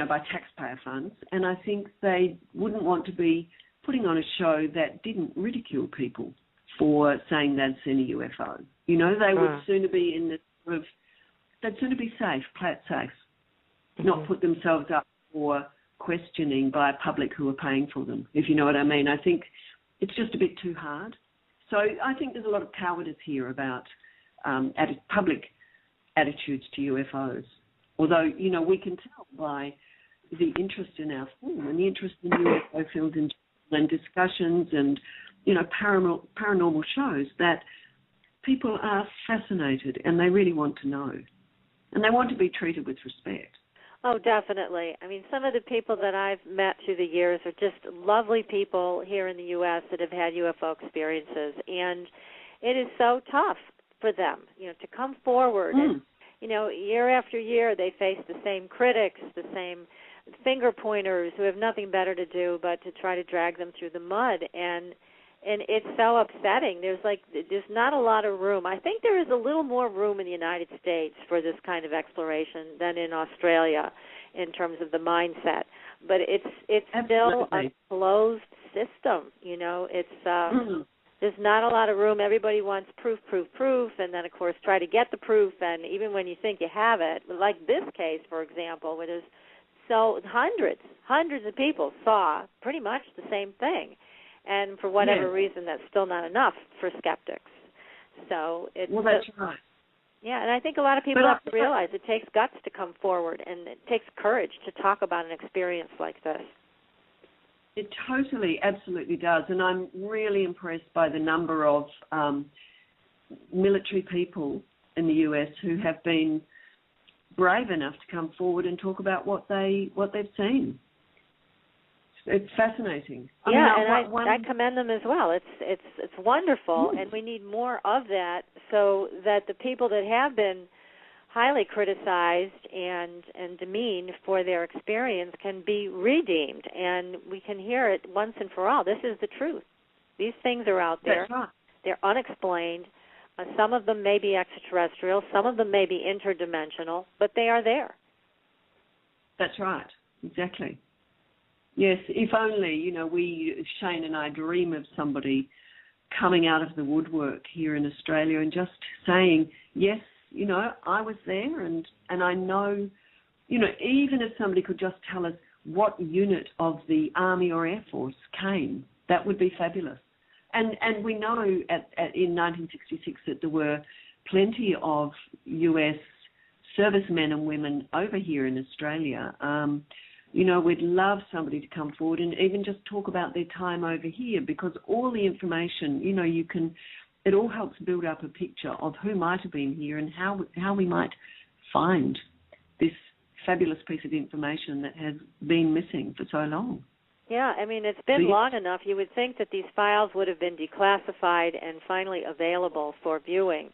by taxpayer funds, and I think they wouldn't want to be putting on a show that didn't ridicule people for saying they'd seen a UFO. They would sooner be they'd sooner be safe, play it safe, not put themselves up for questioning by a public who are paying for them, if you know what I mean. I think it's just a bit too hard. So I think there's a lot of cowardice here about public attitudes to UFOs. Although, we can tell by the interest in our film and the interest in UFO films and discussions and, paranormal shows that people are fascinated and they really want to know. And they want to be treated with respect. Oh, definitely. I mean, some of the people that I've met through the years are just lovely people here in the U.S. that have had UFO experiences. And it is so tough for them, to come forward. And, year after year they face the same critics, the same finger pointers who have nothing better to do but to try to drag them through the mud. And it's so upsetting. There's not a lot of room. I think there is a little more room in the United States for this kind of exploration than in Australia in terms of the mindset. But it's still a closed system. There's not a lot of room. Everybody wants proof, and then, of course, try to get the proof. And even when you think you have it, like this case, for example, where there's hundreds of people saw pretty much the same thing. And for whatever reason, that's still not enough for skeptics. So it's that's right. Yeah, and I think a lot of people have to realize it takes guts to come forward, and it takes courage to talk about an experience like this. It totally, absolutely does. And I'm really impressed by the number of military people in the US who have been brave enough to come forward and talk about what they've seen. it's fascinating. I commend them as well. It's wonderful, and we need more of that so that the people that have been highly criticized and demeaned for their experience can be redeemed, and we can hear it once and for all. This is the truth. These things are out there. That's right. They're unexplained. Some of them may be extraterrestrial. Some of them may be interdimensional, but they are there. That's right. Exactly. Yes, if only, Shane and I dream of somebody coming out of the woodwork here in Australia and just saying, yes, I was there and I know, even if somebody could just tell us what unit of the Army or Air Force came, that would be fabulous. And we know in 1966 that there were plenty of US servicemen and women over here in Australia. We'd love somebody to come forward and even just talk about their time over here, because all the information, it all helps build up a picture of who might have been here and how we might find this fabulous piece of information that has been missing for so long. Yeah, it's been long enough. You would think that these files would have been declassified and finally available for viewing.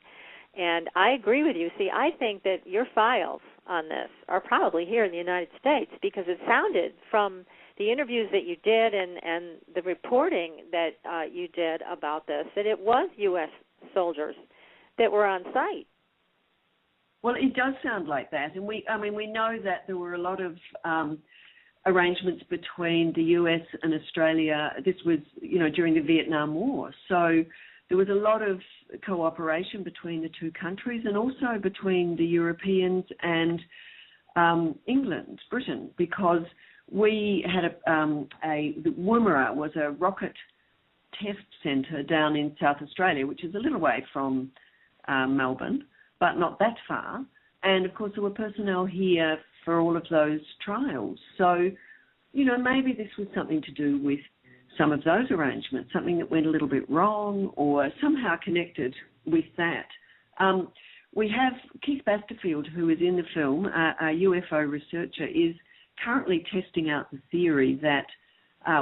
And I agree with you. See, I think that your files on this are probably here in the United States, because it sounded from the interviews that you did and the reporting that you did about this that it was U.S. soldiers that were on site. Well, it does sound like that. And we know that there were a lot of arrangements between the US and Australia. This was, during the Vietnam War. So there was a lot of cooperation between the two countries, and also between the Europeans and England, Britain, because we had the Woomera was a rocket test centre down in South Australia, which is a little way from Melbourne, but not that far. And, of course, there were personnel here for all of those trials. So, maybe this was something to do with some of those arrangements, something that went a little bit wrong or somehow connected with that. We have Keith Basterfield, who is in the film, a UFO researcher, is currently testing out the theory that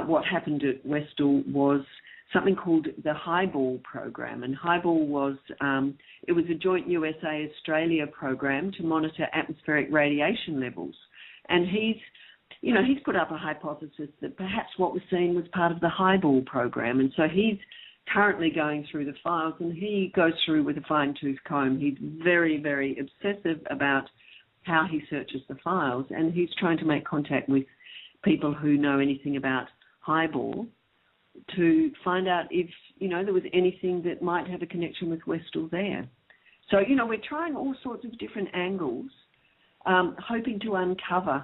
what happened at Westall was something called the Highball program. And Highball was, it was a joint USA-Australia program to monitor atmospheric radiation levels. And he's put up a hypothesis that perhaps what was seen was part of the Highball program. And so he's currently going through the files, and he goes through with a fine-tooth comb. He's very, very obsessive about how he searches the files, and he's trying to make contact with people who know anything about Highball to find out if, there was anything that might have a connection with Westall there. So, we're trying all sorts of different angles, hoping to uncover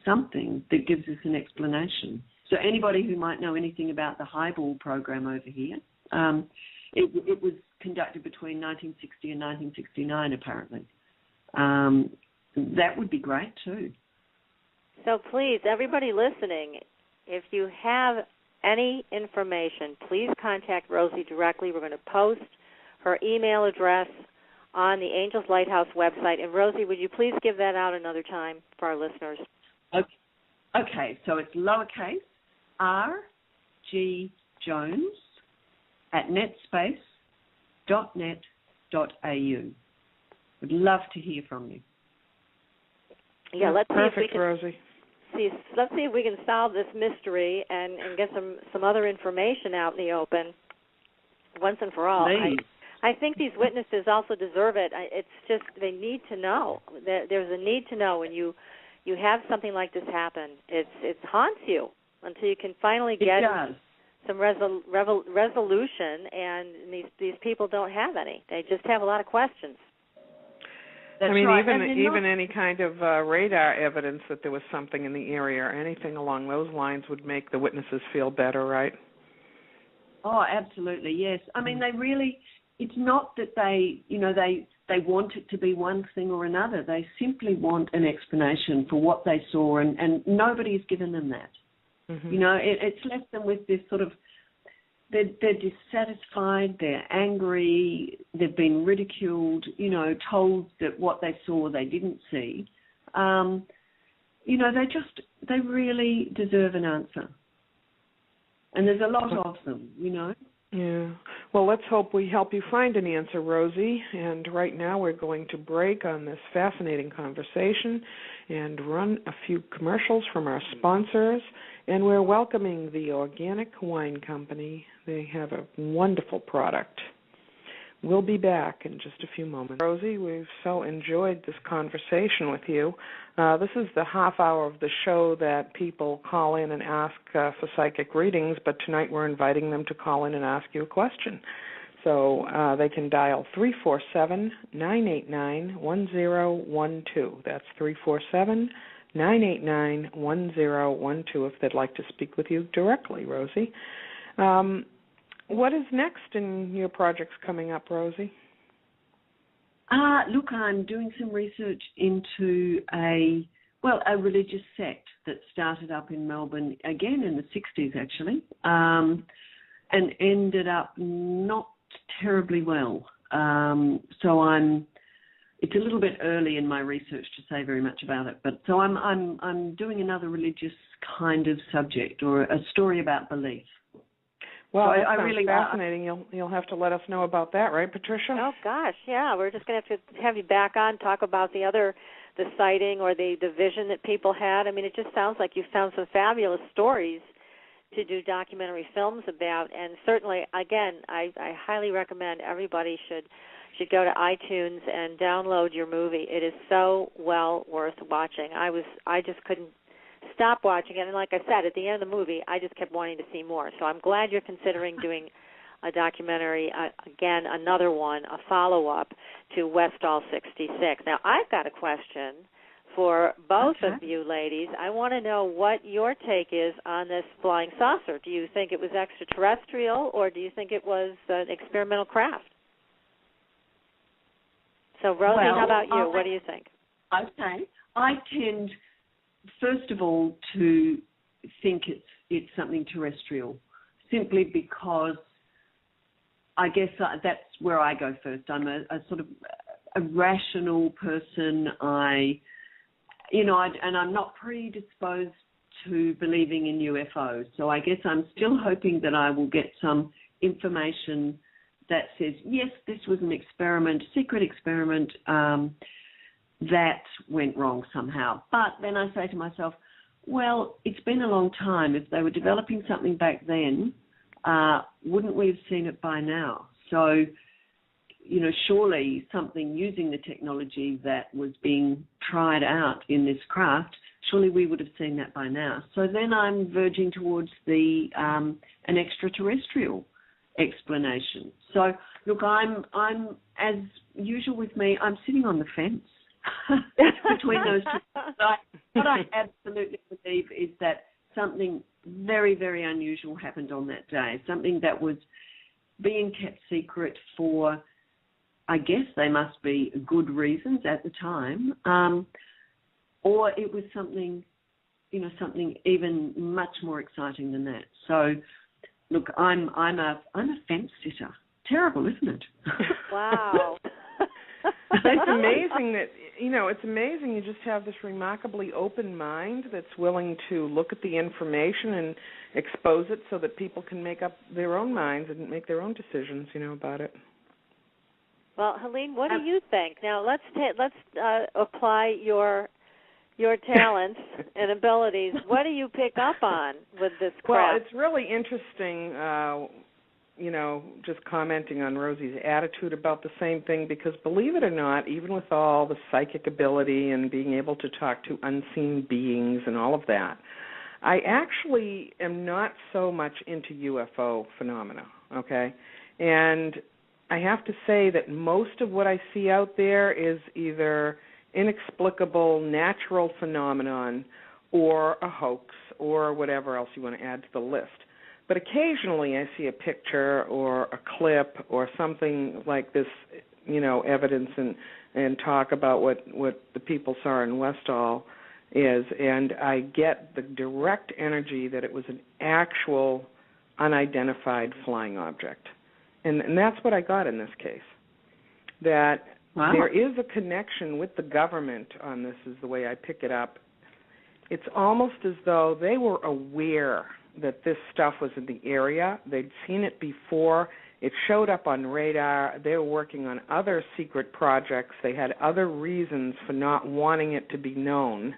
something that gives us an explanation. So anybody who might know anything about the Highball program over here, it was conducted between 1960 and 1969, apparently. That would be great too. So please, everybody listening, if you have any information, please contact Rosie directly. We're going to post her email address on the Angels Lighthouse website. And Rosie, would you please give that out another time for our listeners? Okay, so it's lowercase R.G. Jones at netspace.net.au. Would love to hear from you. Yeah, let's Perfect, see if we can, Rosie. let's see if we can solve this mystery and get some other information out in the open once and for all. I think these witnesses also deserve it. It's just they need to know. There's a need to know when you have something like this happen. It haunts you until you can finally get some resolution, and these people don't have any. They just have a lot of questions. That's even any kind of radar evidence that there was something in the area or anything along those lines would make the witnesses feel better, right? Oh, absolutely, yes. I mean, they really, it's not that they want it to be one thing or another. They simply want an explanation for what they saw, and nobody's given them that. Mm-hmm. It's left them with this sort of, they're dissatisfied, they're angry, they've been ridiculed, told that what they saw they didn't see. They really deserve an answer. And there's a lot of them, you know. Yeah. Well, let's hope we help you find an answer, Rosie. And right now we're going to break on this fascinating conversation and run a few commercials from our sponsors. And we're welcoming the Organic Wine Company. They have a wonderful product. We'll be back in just a few moments. Rosie, we've so enjoyed this conversation with you. This is the half hour of the show that people call in and ask for psychic readings, but tonight we're inviting them to call in and ask you a question. So they can dial 347-989-1012. That's 347-989-1012 if they'd like to speak with you directly, Rosie. What is next in your projects coming up, Rosie? Look, I'm doing some research into a religious sect that started up in Melbourne, again in the 60s actually, and ended up not terribly well. It's a little bit early in my research to say very much about it, but so I'm doing another religious kind of subject or a story about belief. Well, so that sounds really fascinating. You'll have to let us know about that, right, Patricia? Oh gosh, yeah. We're just going to have you back on, talk about the sighting or the vision that people had. I mean, it just sounds like you found some fabulous stories to do documentary films about. And certainly, again, I highly recommend everybody should go to iTunes and download your movie. It is so well worth watching. I just couldn't stop watching it, and like I said, at the end of the movie, I just kept wanting to see more. So I'm glad you're considering doing a documentary, again, another one, a follow-up to Westall 66. Now, I've got a question for both of you ladies. I want to know what your take is on this flying saucer. Do you think it was extraterrestrial, or do you think it was an experimental craft? So, Rosie, how about you? What do you think? Okay. I tend, first of all, to think it's something terrestrial, simply because I guess that's where I go first. I'm a sort of a rational person. And I'm not predisposed to believing in UFOs. So I guess I'm still hoping that I will get some information that says, yes, this was an experiment, secret experiment, that went wrong somehow. But then I say to myself, well, it's been a long time. If they were developing something back then, wouldn't we have seen it by now? So, surely something using the technology that was being tried out in this craft, surely we would have seen that by now. So then I'm verging towards an extraterrestrial explanation. So, look, I'm as usual with me, I'm sitting on the fence between those two. What I absolutely believe is that something very, very unusual happened on that day, something that was being kept secret for, I guess they must be good reasons at the time, or it was something even much more exciting than that. So, look, I'm a fence sitter. Terrible, isn't it? Wow. It's amazing that, it's amazing you just have this remarkably open mind that's willing to look at the information and expose it so that people can make up their own minds and make their own decisions, about it. Well, Helene, what do you think? Now, let's apply your talents and abilities. What do you pick up on with this craft? Well, it's really interesting, just commenting on Rosie's attitude about the same thing, because believe it or not, even with all the psychic ability and being able to talk to unseen beings and all of that, I actually am not so much into UFO phenomena, okay? And I have to say that most of what I see out there is either inexplicable natural phenomenon or a hoax or whatever else you want to add to the list. But occasionally I see a picture or a clip or something like this, evidence and talk about what the people saw in Westall is, and I get the direct energy that it was an actual unidentified flying object. And that's what I got in this case, that there is a connection with the government on this, is the way I pick it up. It's almost as though they were aware that this stuff was in the area. They'd seen it before. It showed up on radar. They were working on other secret projects. They had other reasons for not wanting it to be known.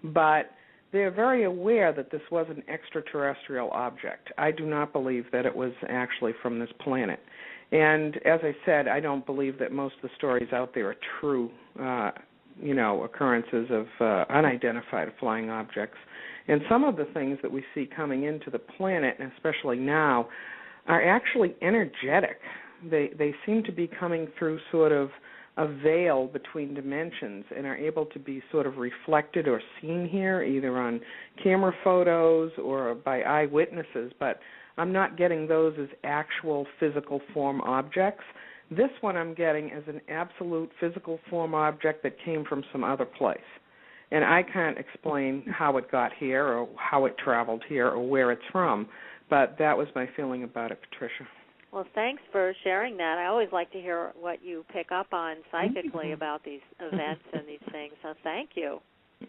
But they're very aware that this was an extraterrestrial object. I do not believe that it was actually from this planet. And as I said, I don't believe that most of the stories out there are true, occurrences of unidentified flying objects. And some of the things that we see coming into the planet, and especially now, are actually energetic. They seem to be coming through sort of a veil between dimensions and are able to be sort of reflected or seen here, either on camera photos or by eyewitnesses, but I'm not getting those as actual physical form objects. This one I'm getting as an absolute physical form object that came from some other place. And I can't explain how it got here or how it traveled here or where it's from, but that was my feeling about it, Patricia. Well, thanks for sharing that. I always like to hear what you pick up on psychically about these events and these things, so thank you.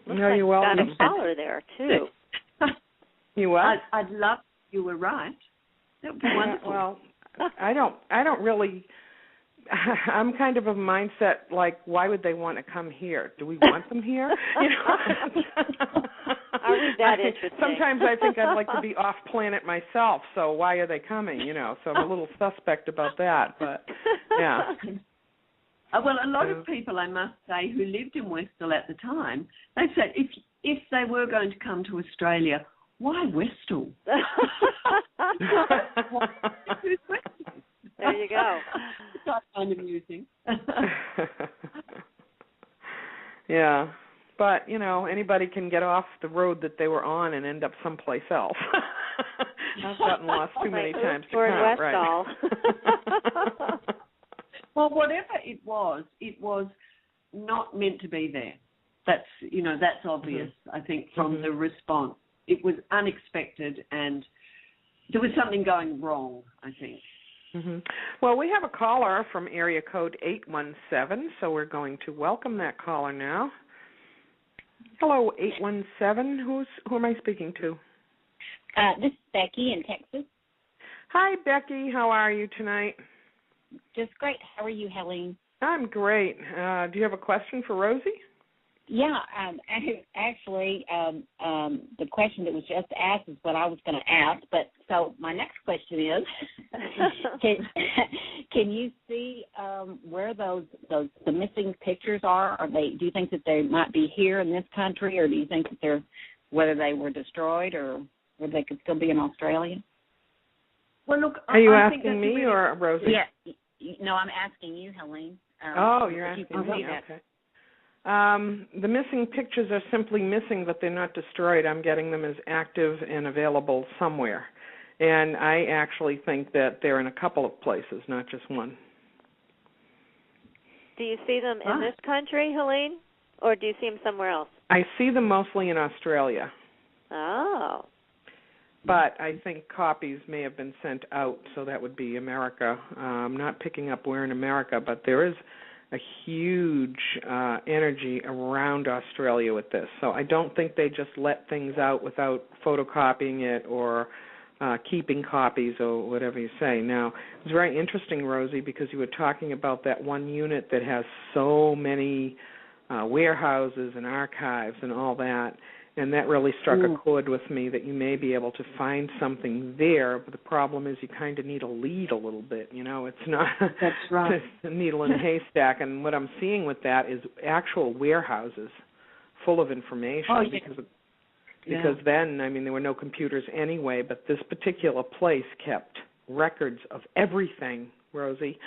Looks no, you're welcome. Got a caller there, too. You what? I'd love if you were right. That would be wonderful. Well, I don't really... I'm kind of a mindset like, why would they want to come here? Do we want them here? Are we that interesting? Sometimes I think I'd like to be off planet myself, so why are they coming? So I'm a little suspect about that, but yeah. Well, a lot of people, I must say, who lived in Westall at the time, they said if they were going to come to Australia, why Westall? Who's Westall? There you go. That's kind of amusing. Yeah. But, anybody can get off the road that they were on and end up someplace else. I've gotten lost too many times to count, Westall. Right? Well, whatever it was not meant to be there. That's obvious, I think, from the response. It was unexpected and there was something going wrong, I think. Mm-hmm. Well, we have a caller from area code 817, so we're going to welcome that caller now. Hello, 817. Who am I speaking to? This is Becky in Texas. Hi, Becky. How are you tonight? Just great. How are you, Helene? I'm great. Do you have a question for Rosie? Yeah, actually, the question that was just asked is what I was going to ask. But so my next question is, can you see where the missing pictures are? Do you think that they might be here in this country, or do you think that whether they were destroyed or whether they could still be in Australia? Well, look, are you asking me or Rosie? Yeah, no, I'm asking you, Helene. You're asking me. Okay. The missing pictures are simply missing, but they're not destroyed. I'm getting them as active and available somewhere. And I actually think that they're in a couple of places, not just one. Do you see them in this country, Helene, or do you see them somewhere else? I see them mostly in Australia. Oh. But I think copies may have been sent out, so that would be America. I'm not picking up where in America, but there is a huge energy around Australia with this. So I don't think they just let things out without photocopying it or keeping copies or whatever you say. Now, it's very interesting, Rosie, because you were talking about that one unit that has so many warehouses and archives and all that, and that really struck a chord with me that you may be able to find something there, but the problem is you kind of need a lead a little bit, It's not That's right. a needle in a haystack, and what I'm seeing with that is actual warehouses full of information because then, there were no computers anyway, but this particular place kept records of everything, Rosie.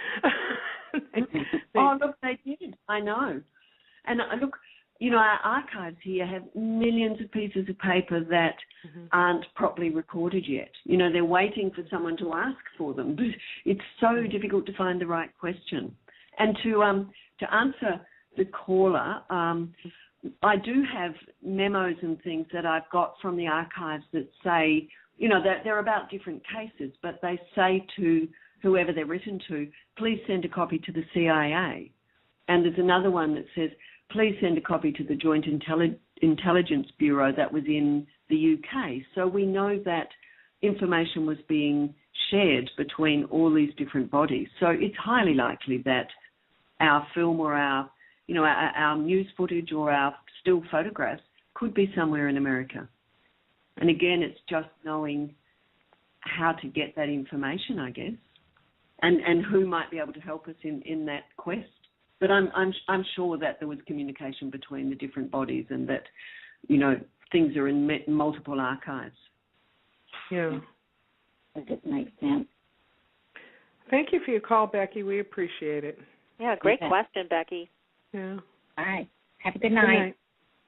Look, they did. I know. And look, our archives here have millions of pieces of paper that aren't properly recorded yet. They're waiting for someone to ask for them. But it's so difficult to find the right question. And to answer the caller, I do have memos and things that I've got from the archives that say, that they're about different cases, but they say to whoever they're written to, please send a copy to the CIA. And there's another one that says, please send a copy to the Joint Intelligence Bureau that was in the UK. So we know that information was being shared between all these different bodies. So it's highly likely that our film or our news footage or our still photographs could be somewhere in America. And again, it's just knowing how to get that information, I guess, and who might be able to help us in that quest. But I'm sure that there was communication between the different bodies, and that, things are in multiple archives. Yeah. That makes sense. Thank you for your call, Becky. We appreciate it. Yeah, great question, Becky. Yeah. All right. Have a good night.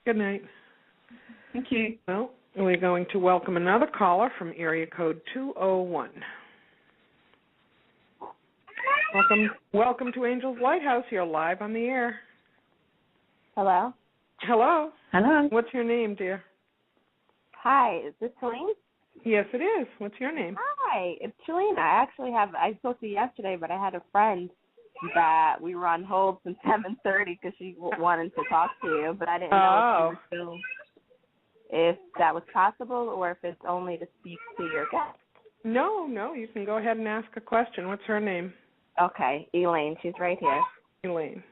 Good night. Thank you. Well, we're going to welcome another caller from area code 201. Welcome to Angels Lighthouse. You're live on the air. Hello? Hello. Hello. What's your name, dear? Hi, is this Helene? Yes, it is. What's your name? Hi, it's Shalene. I spoke to you yesterday, but I had a friend that we were on hold since 7:30 because she wanted to talk to you, but I didn't know if that was possible or if it's only to speak to your guest. No, you can go ahead and ask a question. What's her name? Okay, Elaine. She's right here. Elaine.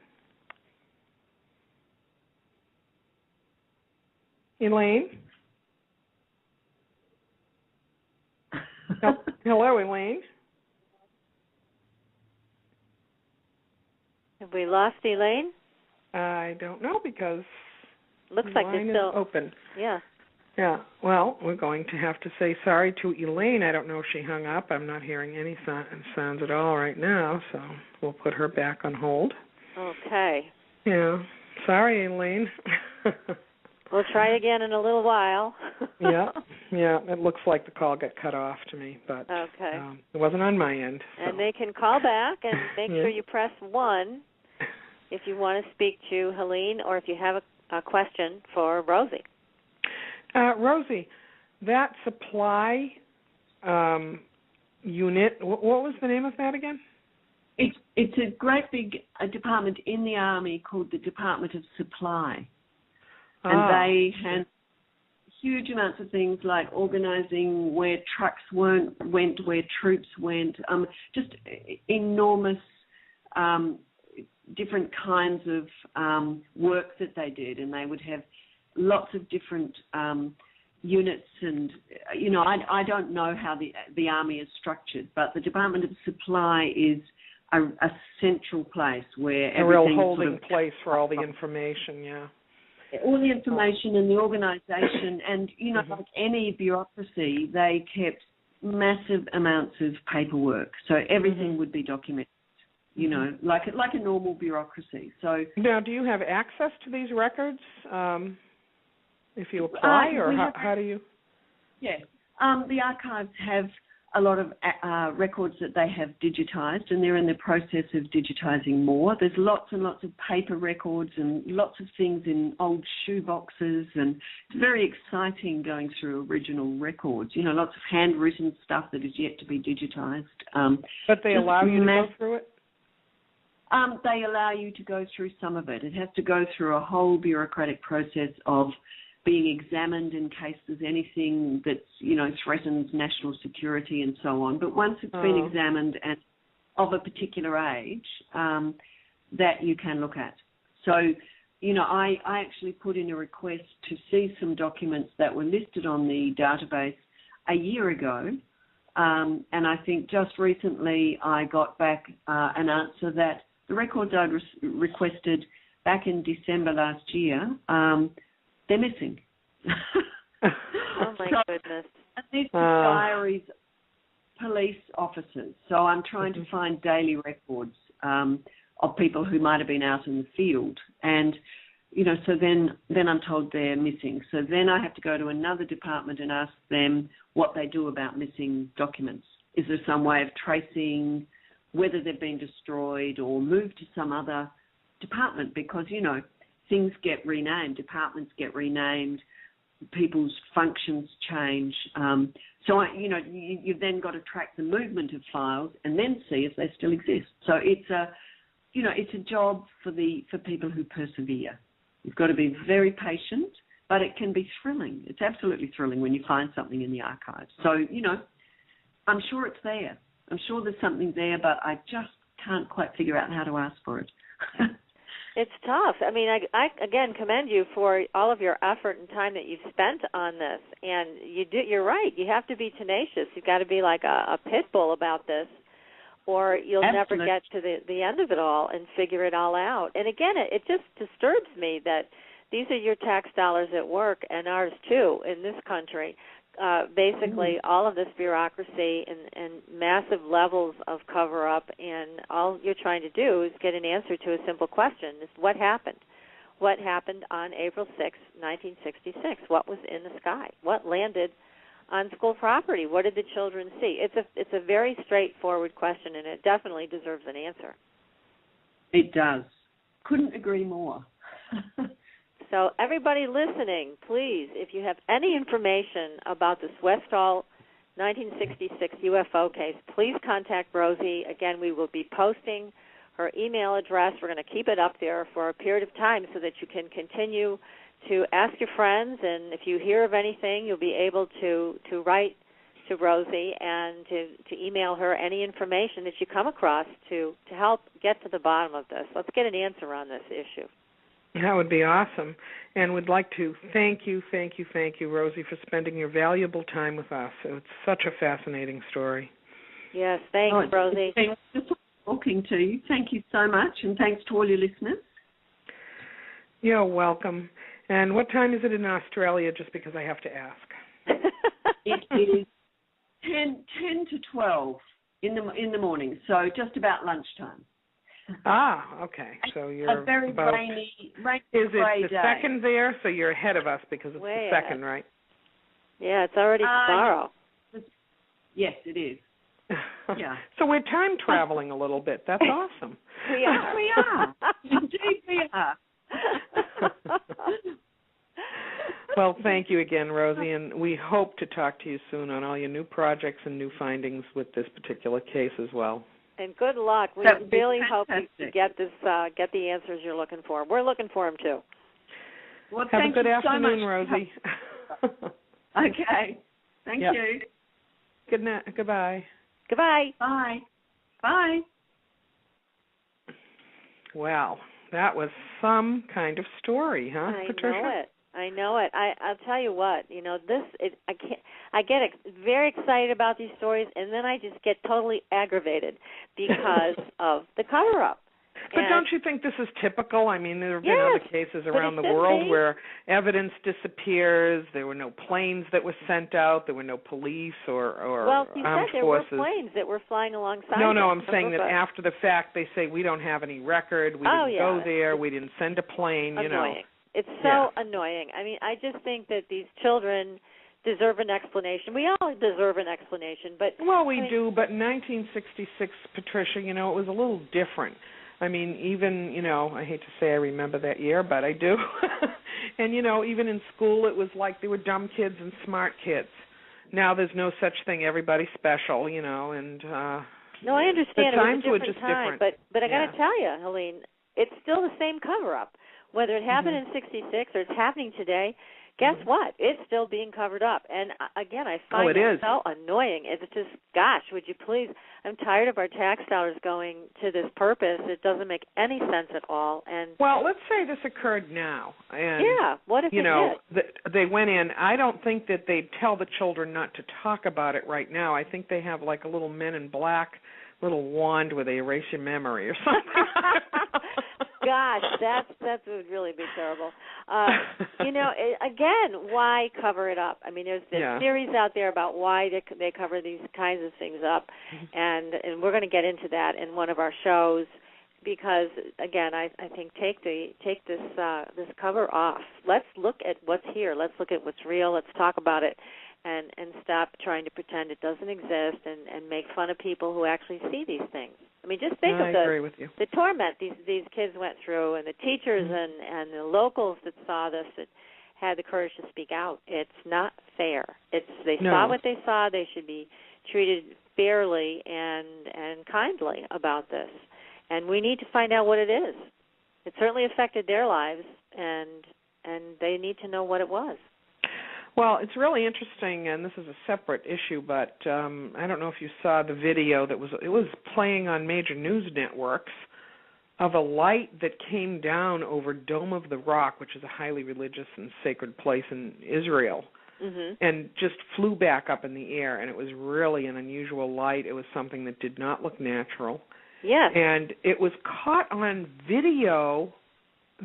Hello, Elaine. Have we lost Elaine? I don't know, because looks the like line it's still is open. Yeah. Yeah. Well, we're going to have to say sorry to Elaine. I don't know if she hung up. I'm not hearing any sounds at all right now, so we'll put her back on hold. Okay. Yeah. Sorry, Elaine. We'll try again in a little while. Yeah. It looks like the call got cut off to me, but okay. It wasn't on my end. So. And they can call back and make sure you press 1 if you want to speak to Helene or if you have a question for Rosie. Rosie, that supply unit, what was the name of that again? It's a great big department in the Army called the Department of Supply. And they handle huge amounts of things like organising where trucks went, where troops went, just enormous different kinds of work that they did. And they would have lots of different units. And, I don't know how the Army is structured, but the Department of Supply is a central place where a real holding place for all the information, yeah. All the information and the organisation, and, like any bureaucracy, they kept massive amounts of paperwork. So everything would be documented, like a normal bureaucracy. So now, do you have access to these records if you apply, or how do you? Yes. The archives have a lot of records that they have digitised, and they're in the process of digitising more. There's lots and lots of paper records and lots of things in old shoe boxes, and it's very exciting going through original records. Lots of handwritten stuff that is yet to be digitised. But they allow you to go through it? They allow you to go through some of it. It has to go through a whole bureaucratic process of being examined in case there's anything that's, threatens national security and so on. But once it's been examined and of a particular age, that you can look at. So, I actually put in a request to see some documents that were listed on the database a year ago. And I think just recently I got back an answer that the records I'd requested back in December last year, they're missing. Oh, my goodness. These are diaries of police officers. So I'm trying to find daily records of people who might have been out in the field. And, so then I'm told they're missing. So then I have to go to another department and ask them what they do about missing documents. Is there some way of tracing whether they've been destroyed or moved to some other department? Because, things get renamed, departments get renamed, people's functions change. So, you've then got to track the movement of files and then see if they still exist. So it's a job for people who persevere. You've got to be very patient but it can be thrilling. It's absolutely thrilling when you find something in the archives. So, I'm sure it's there. I'm sure there's something there, but I just can't quite figure out how to ask for it. It's tough. I mean, I again commend you for all of your effort and time that you've spent on this. And you're right. You have to be tenacious. You've got to be like a pit bull about this, or you'll Absolutely. never get to the end of it all and figure it all out. And again, it just disturbs me that these are your tax dollars at work, and ours too, in this country. Basically, all of this bureaucracy and massive levels of cover-up, and all you're trying to do is get an answer to a simple question: is what happened? What happened on April 6, 1966? What was in the sky? What landed on school property? What did the children see? It's a very straightforward question, and it definitely deserves an answer. It does. Couldn't agree more. So everybody listening, please, if you have any information about this Westall 1966 UFO case, please contact Rosie. Again, we will be posting her email address. We're going to keep it up there for a period of time so that you can continue to ask your friends, and if you hear of anything, you'll be able to write to Rosie and to email her any information that you come across to help get to the bottom of this. Let's get an answer on this issue. That would be awesome. And we'd like to thank you, Rosie, for spending your valuable time with us. It's such a fascinating story. Yes, thanks, Rosie. It's been talking to you. Thank you so much, and thanks to all your listeners. You're welcome. And what time is it in Australia, just because I have to ask? It is 10 to 12 in the morning, so just about lunchtime. Ah, okay. So you're a very about, rainy is gray it the day. second there? So you're ahead of us because it's Way the second, right? Yeah, it's already tomorrow. Yes, it is. Yeah. So we're time traveling a little bit. That's awesome. We are. We are. Indeed we are. Well, thank you again, Rosie, and we hope to talk to you soon on all your new projects and new findings with this particular case as well. And good luck. We really hope you get get the answers you're looking for. We're looking for them too. Well, have a good afternoon, so Rosie. Okay. Thank you. Good night. Goodbye. Goodbye. Bye. Bye. Wow, that was some kind of story, huh, Patricia? I know it. I'll tell you what. I get very excited about these stories, and then I just get totally aggravated because of the cover-up. But don't you think this is typical? I mean, there have been other cases around the world where evidence disappears. There were no planes that were sent out. There were no police or armed forces. There were planes that were flying alongside. No, I'm saying that after the fact they say we don't have any record. We didn't go there. We didn't send a plane. Annoying. It's so annoying. I mean, I just think that these children deserve an explanation. We all deserve an explanation, but we do. But in 1966, Patricia, it was a little different. I mean, even, I hate to say I remember that year, but I do. And, even in school, it was like there were dumb kids and smart kids. Now there's no such thing. Everybody's special, and no, I understand. The times it was were just time, different. But I got to tell you, Helene, it's still the same cover-up. Whether it happened in 66 or it's happening today, guess what? It's still being covered up. And, again, I find it so annoying. It's just, gosh, would you please, I'm tired of our tax dollars going to this purpose. It doesn't make any sense at all. And well, let's say this occurred now. And, what if it did? They went in. I don't think that they'd tell the children not to talk about it right now. I think they have like a little Men in Black little wand where they erase your memory or something. Gosh, that would really be terrible. Again, why cover it up? I mean, there's theories out there about why they cover these kinds of things up, and we're going to get into that in one of our shows because, again, I think take this cover off. Let's look at what's here. Let's look at what's real. Let's talk about it. And stop trying to pretend it doesn't exist and make fun of people who actually see these things. I mean, just think of the torment these kids went through, and the teachers and the locals that saw this that had the courage to speak out. It's not fair. They saw what they saw. They should be treated fairly and kindly about this. And we need to find out what it is. It certainly affected their lives, and they need to know what it was. Well, it's really interesting, and this is a separate issue, but I don't know if you saw the video it was playing on major news networks of a light that came down over Dome of the Rock, which is a highly religious and sacred place in Israel, and just flew back up in the air, and it was really an unusual light. It was something that did not look natural. Yes. And it was caught on video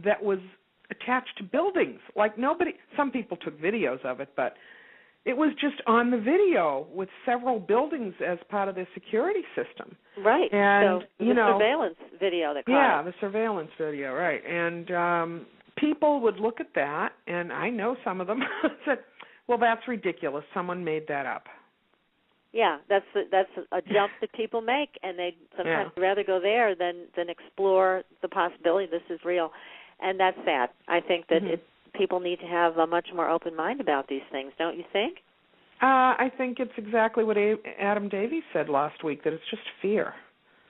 that was attached to buildings. Like some people took videos of it, but it was just on the video with several buildings as part of their security system. Right. And, so the surveillance video that caught Yeah, it. the surveillance video, right. And people would look at that, and I know some of them said, well, that's ridiculous. Someone made that up. Yeah, that's a jump that people make, and they sometimes rather go there than explore the possibility this is real. And that's sad. I think that people need to have a much more open mind about these things, don't you think? I think it's exactly what Adam Davies said last week, that it's just fear.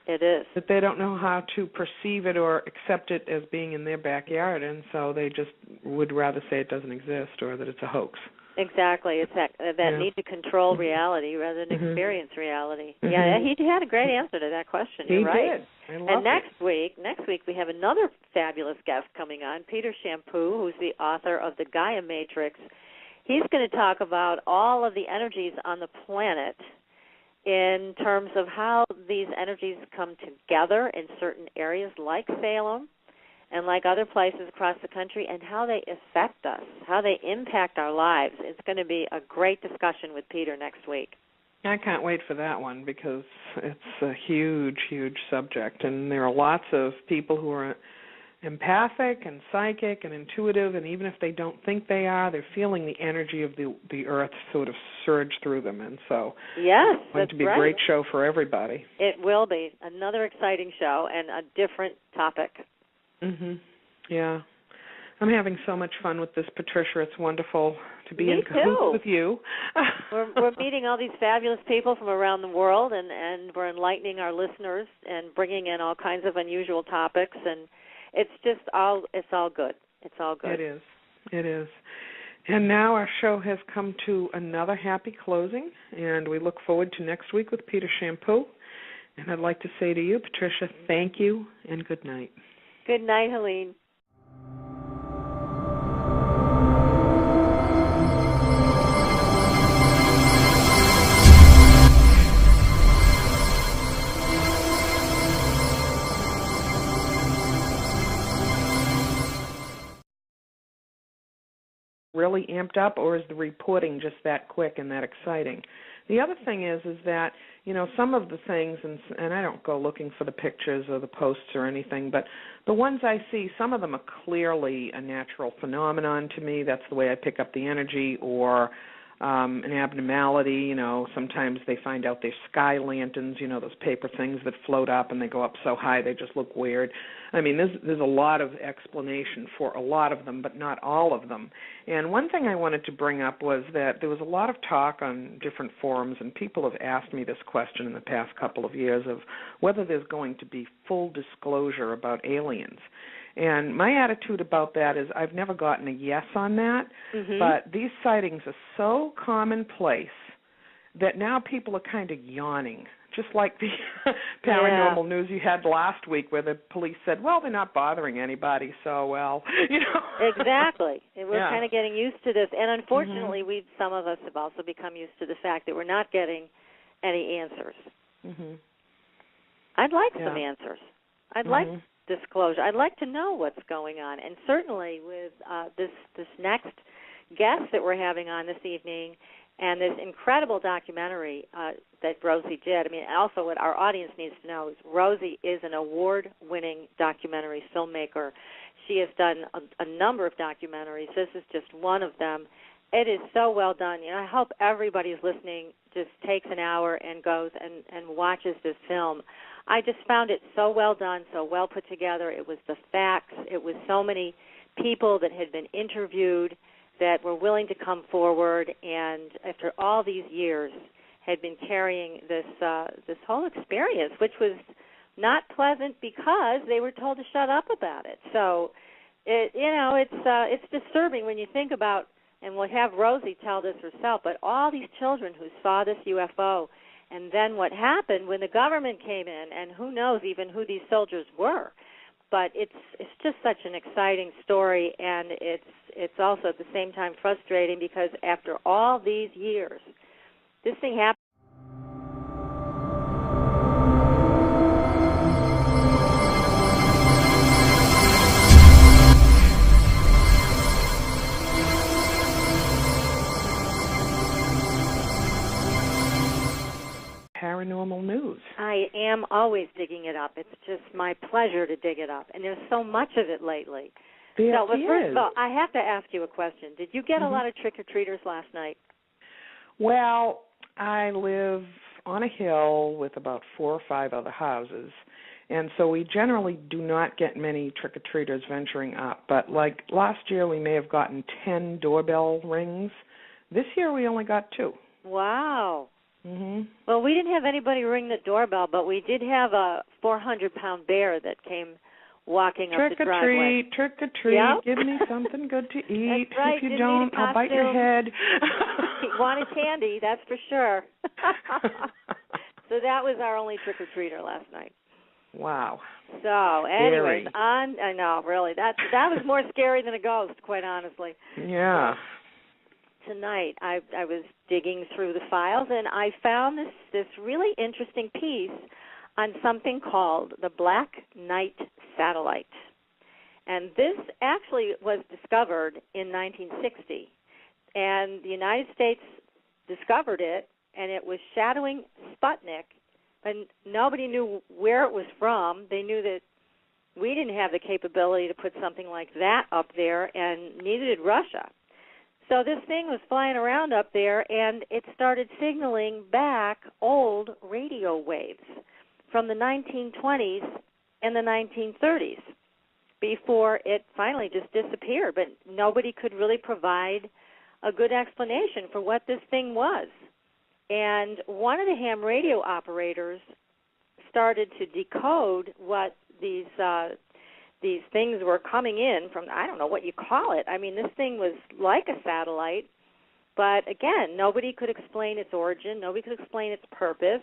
It is. That they don't know how to perceive it or accept it as being in their backyard, and so they just would rather say it doesn't exist or that it's a hoax. Exactly. It's that need to control reality rather than experience reality. Yeah, he had a great answer to that question. You're right. Did. I loved And next week we have another fabulous guest coming on, Peter Shampoo, who's the author of The Gaia Matrix. He's going to talk about all of the energies on the planet in terms of how these energies come together in certain areas like Salem and like other places across the country, and how they affect us, how they impact our lives. It's going to be a great discussion with Peter next week. I can't wait for that one because it's a huge, huge subject, and there are lots of people who are empathic and psychic and intuitive, and even if they don't think they are, they're feeling the energy of the earth sort of surge through them, and so yes, it's going to be a great show for everybody. It will be. Another exciting show and a different topic. Yeah. I'm having so much fun with this, Patricia. It's wonderful to be Me in cahoots with you. We're meeting all these fabulous people from around the world, and we're enlightening our listeners and bringing in all kinds of unusual topics, and it's all good. It's all good. It is. And now our show has come to another happy closing, and we look forward to next week with Peter Shampoo. And I'd like to say to you, Patricia, thank you and good night. Good night, Helene. Really amped up, or is the reporting just that quick and that exciting? The other thing is that, some of the things, and I don't go looking for the pictures or the posts or anything, but the ones I see, some of them are clearly a natural phenomenon to me. That's the way I pick up the energy, or an abnormality. Sometimes they find out they're sky lanterns, those paper things that float up and they go up so high they just look weird. I mean, there's a lot of explanation for a lot of them, but not all of them. And one thing I wanted to bring up was that there was a lot of talk on different forums, and people have asked me this question in the past couple of years of whether there's going to be full disclosure about aliens. And my attitude about that is I've never gotten a yes on that, but these sightings are so commonplace that now people are kind of yawning, just like the paranormal news you had last week where the police said, well, they're not bothering anybody, so, well, Exactly. And we're kind of getting used to this. And unfortunately, some of us have also become used to the fact that we're not getting any answers. I'd like some answers. I'd like disclosure. I'd like to know what's going on. And certainly with this next guest that we're having on this evening and this incredible documentary that Rosie did, also what our audience needs to know is Rosie is an award-winning documentary filmmaker. She has done a number of documentaries. This is just one of them. It is so well done. I hope everybody who's listening just takes an hour and goes and watches this film. I just found it so well done, so well put together. It was the facts. It was so many people that had been interviewed that were willing to come forward, and after all these years had been carrying this whole experience, which was not pleasant because they were told to shut up about it. So it's disturbing when you think about, and we'll have Rosie tell this herself, but all these children who saw this UFO, and then what happened when the government came in, and who knows even who these soldiers were. But it's just such an exciting story, and it's also at the same time frustrating because after all these years, this thing happened. Paranormal news. I am always digging it up. It's just my pleasure to dig it up, and there's so much of it lately. So, first of all, I have to ask you a question. Did you get a lot of trick-or-treaters last night? Well, I live on a hill with about 4 or 5 other houses, and so we generally do not get many trick-or-treaters venturing up. But like last year, we may have gotten 10 doorbell rings. This year, we only got 2. Wow. Mm-hmm. Well, we didn't have anybody ring the doorbell, but we did have a 400-pound bear that came walking up the driveway. Trick or treat, yep. Give me something good to eat. That's right. If you don't, I'll bite your head. He wanted candy, that's for sure. So that was our only trick-or-treater last night. Wow. So, anyways, I know, really. That was more scary than a ghost, quite honestly. Yeah. Tonight, I was digging through the files, and I found this really interesting piece on something called the Black Knight Satellite. And this actually was discovered in 1960, and the United States discovered it, and it was shadowing Sputnik, and nobody knew where it was from. They knew that we didn't have the capability to put something like that up there, and neither did Russia. So this thing was flying around up there, and it started signaling back old radio waves from the 1920s and the 1930s before it finally just disappeared. But nobody could really provide a good explanation for what this thing was. And one of the ham radio operators started to decode what these things were coming in from, I don't know what you call it. I mean, this thing was like a satellite, but again, nobody could explain its origin, nobody could explain its purpose.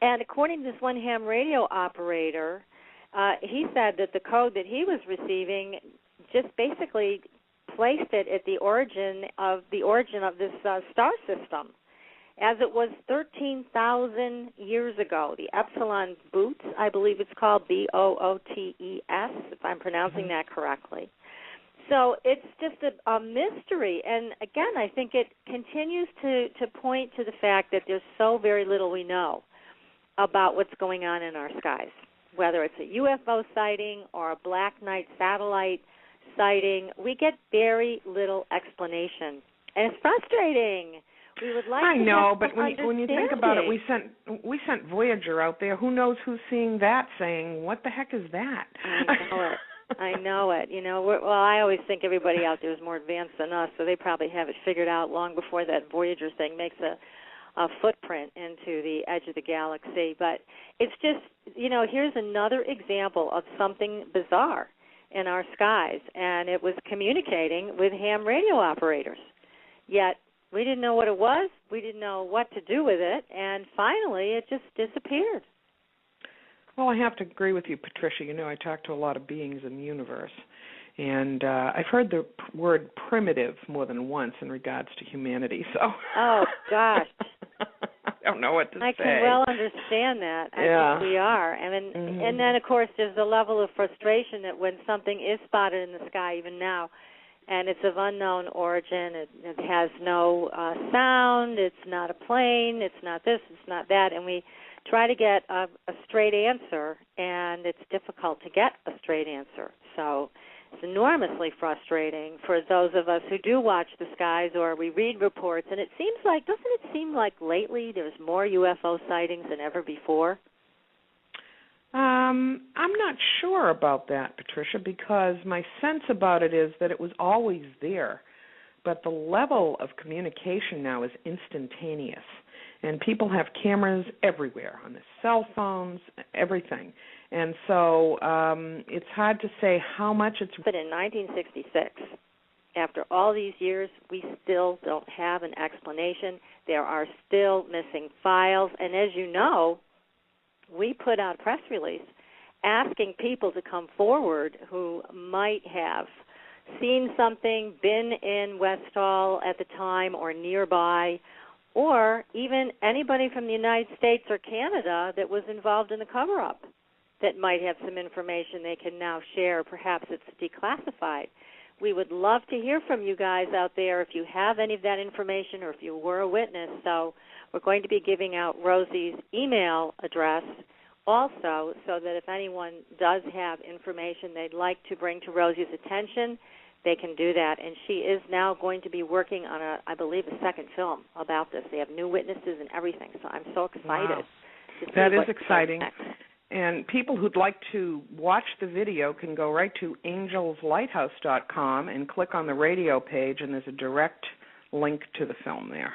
And according to this one ham radio operator, he said that the code that he was receiving just basically placed it at the origin of this star system, as it was 13,000 years ago. The Epsilon Bootes, I believe it's called, Bootes, if I'm pronouncing that correctly. So it's just a mystery. And again, I think it continues to point to the fact that there's so very little we know about what's going on in our skies, whether it's a UFO sighting or a Black Knight satellite sighting. We get very little explanation, and it's frustrating. We would like I to know, have but when you think about it, we sent Voyager out there. Who knows who's seeing that, saying, "What the heck is that?" I know it. You know, well, I always think everybody out there is more advanced than us, so they probably have it figured out long before that Voyager thing makes a footprint into the edge of the galaxy. But it's just, you know, here's another example of something bizarre in our skies, and it was communicating with ham radio operators. Yet we didn't know what it was. We didn't know what to do with it. And finally, it just disappeared. Well, I have to agree with you, Patricia. You know, I talk to a lot of beings in the universe. And I've heard the word primitive more than once in regards to humanity. So. Oh, gosh. I don't know what to say. I can well understand that. I think we are. And then, of course, there's the level of frustration that when something is spotted in the sky, even now, and it's of unknown origin. It has no sound. It's not a plane. It's not this. It's not that. And we try to get a straight answer, and it's difficult to get a straight answer. So it's enormously frustrating for those of us who do watch the skies or we read reports. And it seems like, doesn't it seem like lately there's more UFO sightings than ever before? I'm not sure about that, Patricia, because my sense about it is that it was always there, but the level of communication now is instantaneous, and people have cameras everywhere, on their cell phones, everything, And so it's hard to say how much it's... But in 1966, after all these years, we still don't have an explanation. There are still missing files. And as you know, we put out a press release asking people to come forward who might have seen something, been in Westall at the time or nearby, or even anybody from the United States or Canada that was involved in the cover-up that might have some information they can now share. Perhaps it's declassified. We would love to hear from you guys out there if you have any of that information or if you were a witness. So we're going to be giving out Rosie's email address also, so that if anyone does have information they'd like to bring to Rosie's attention, they can do that. And she is now going to be working on, I believe, a second film about this. They have new witnesses and everything, so I'm so excited. Wow. That is exciting. And people who'd like to watch the video can go right to angelslighthouse.com and click on the radio page, and there's a direct link to the film there.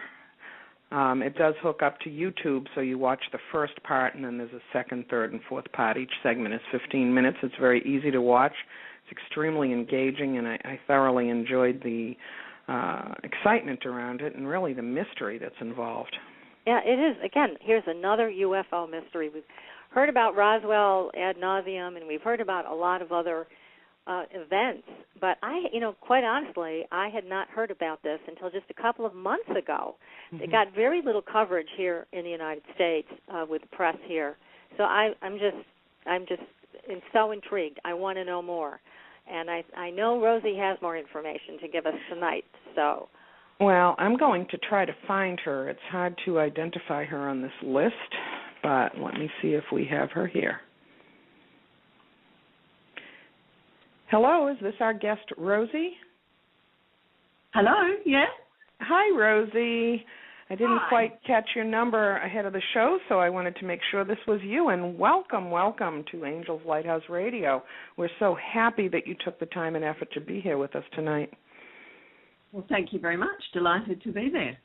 It does hook up to YouTube, so you watch the first part, and then there's a second, third, and fourth part. Each segment is 15 minutes. It's very easy to watch. It's extremely engaging, and I thoroughly enjoyed the excitement around it and really the mystery that's involved. Yeah, it is. Again, here's another UFO mystery. We've heard about Roswell ad nauseum, and we've heard about a lot of other events, but quite honestly, I had not heard about this until just a couple of months ago. Mm-hmm. It got very little coverage here in the United States with the press here. So I'm just so intrigued. I want to know more, and I know Rosie has more information to give us tonight. So, well, I'm going to try to find her. It's hard to identify her on this list, but let me see if we have her here. Hello, is this our guest, Rosie? Hello, yes. Hi, Rosie. I didn't quite catch your number ahead of the show, so I wanted to make sure this was you. And welcome to Angels Lighthouse Radio. We're so happy that you took the time and effort to be here with us tonight. Well, thank you very much. Delighted to be there.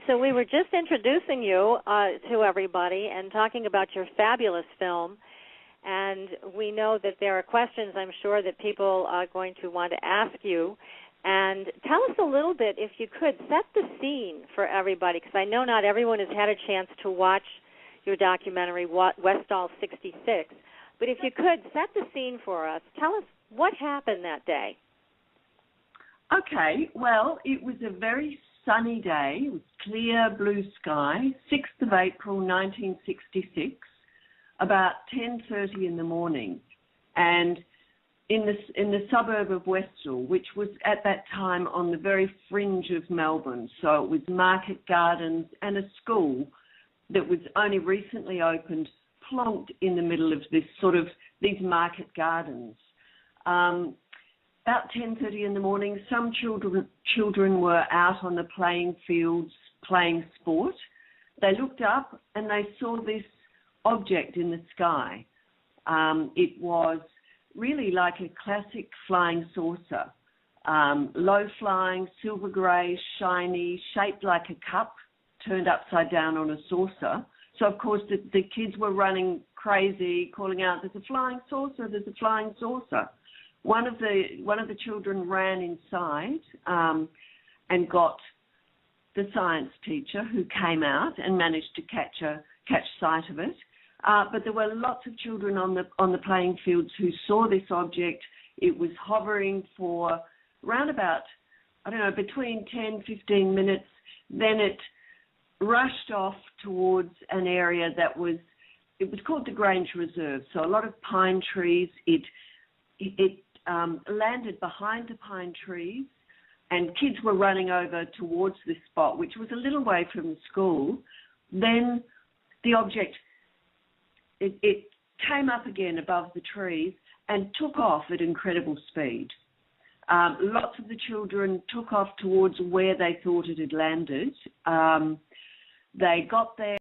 So we were just introducing you to everybody and talking about your fabulous film. And we know that there are questions, I'm sure, that people are going to want to ask you. And tell us a little bit, if you could, set the scene for everybody, because I know not everyone has had a chance to watch your documentary, Westall 66. But if you could, set the scene for us. Tell us what happened that day. Okay, well, it was a very sunny day. It was clear blue sky, 6th of April, 1966. About 10:30 in the morning, and in the suburb of Westall, which was at that time on the very fringe of Melbourne. So it was market gardens and a school that was only recently opened, plonked in the middle of these market gardens. About 10:30 in the morning, some children were out on the playing fields playing sport. They looked up and they saw this object in the sky. It was really like a classic flying saucer, low flying, silver grey, shiny, shaped like a cup, turned upside down on a saucer. So of course the kids were running crazy, calling out, "There's a flying saucer! There's a flying saucer!" One of the children ran inside and got the science teacher, who came out and managed to catch sight of it. But there were lots of children on the playing fields who saw this object. It was hovering for around about, between 10, 15 minutes. Then it rushed off towards an area it was called the Grange Reserve. So a lot of pine trees. It landed behind the pine trees, and kids were running over towards this spot, which was a little way from the school. Then the object, it came up again above the trees and took off at incredible speed. Lots of the children took off towards where they thought it had landed. They got there.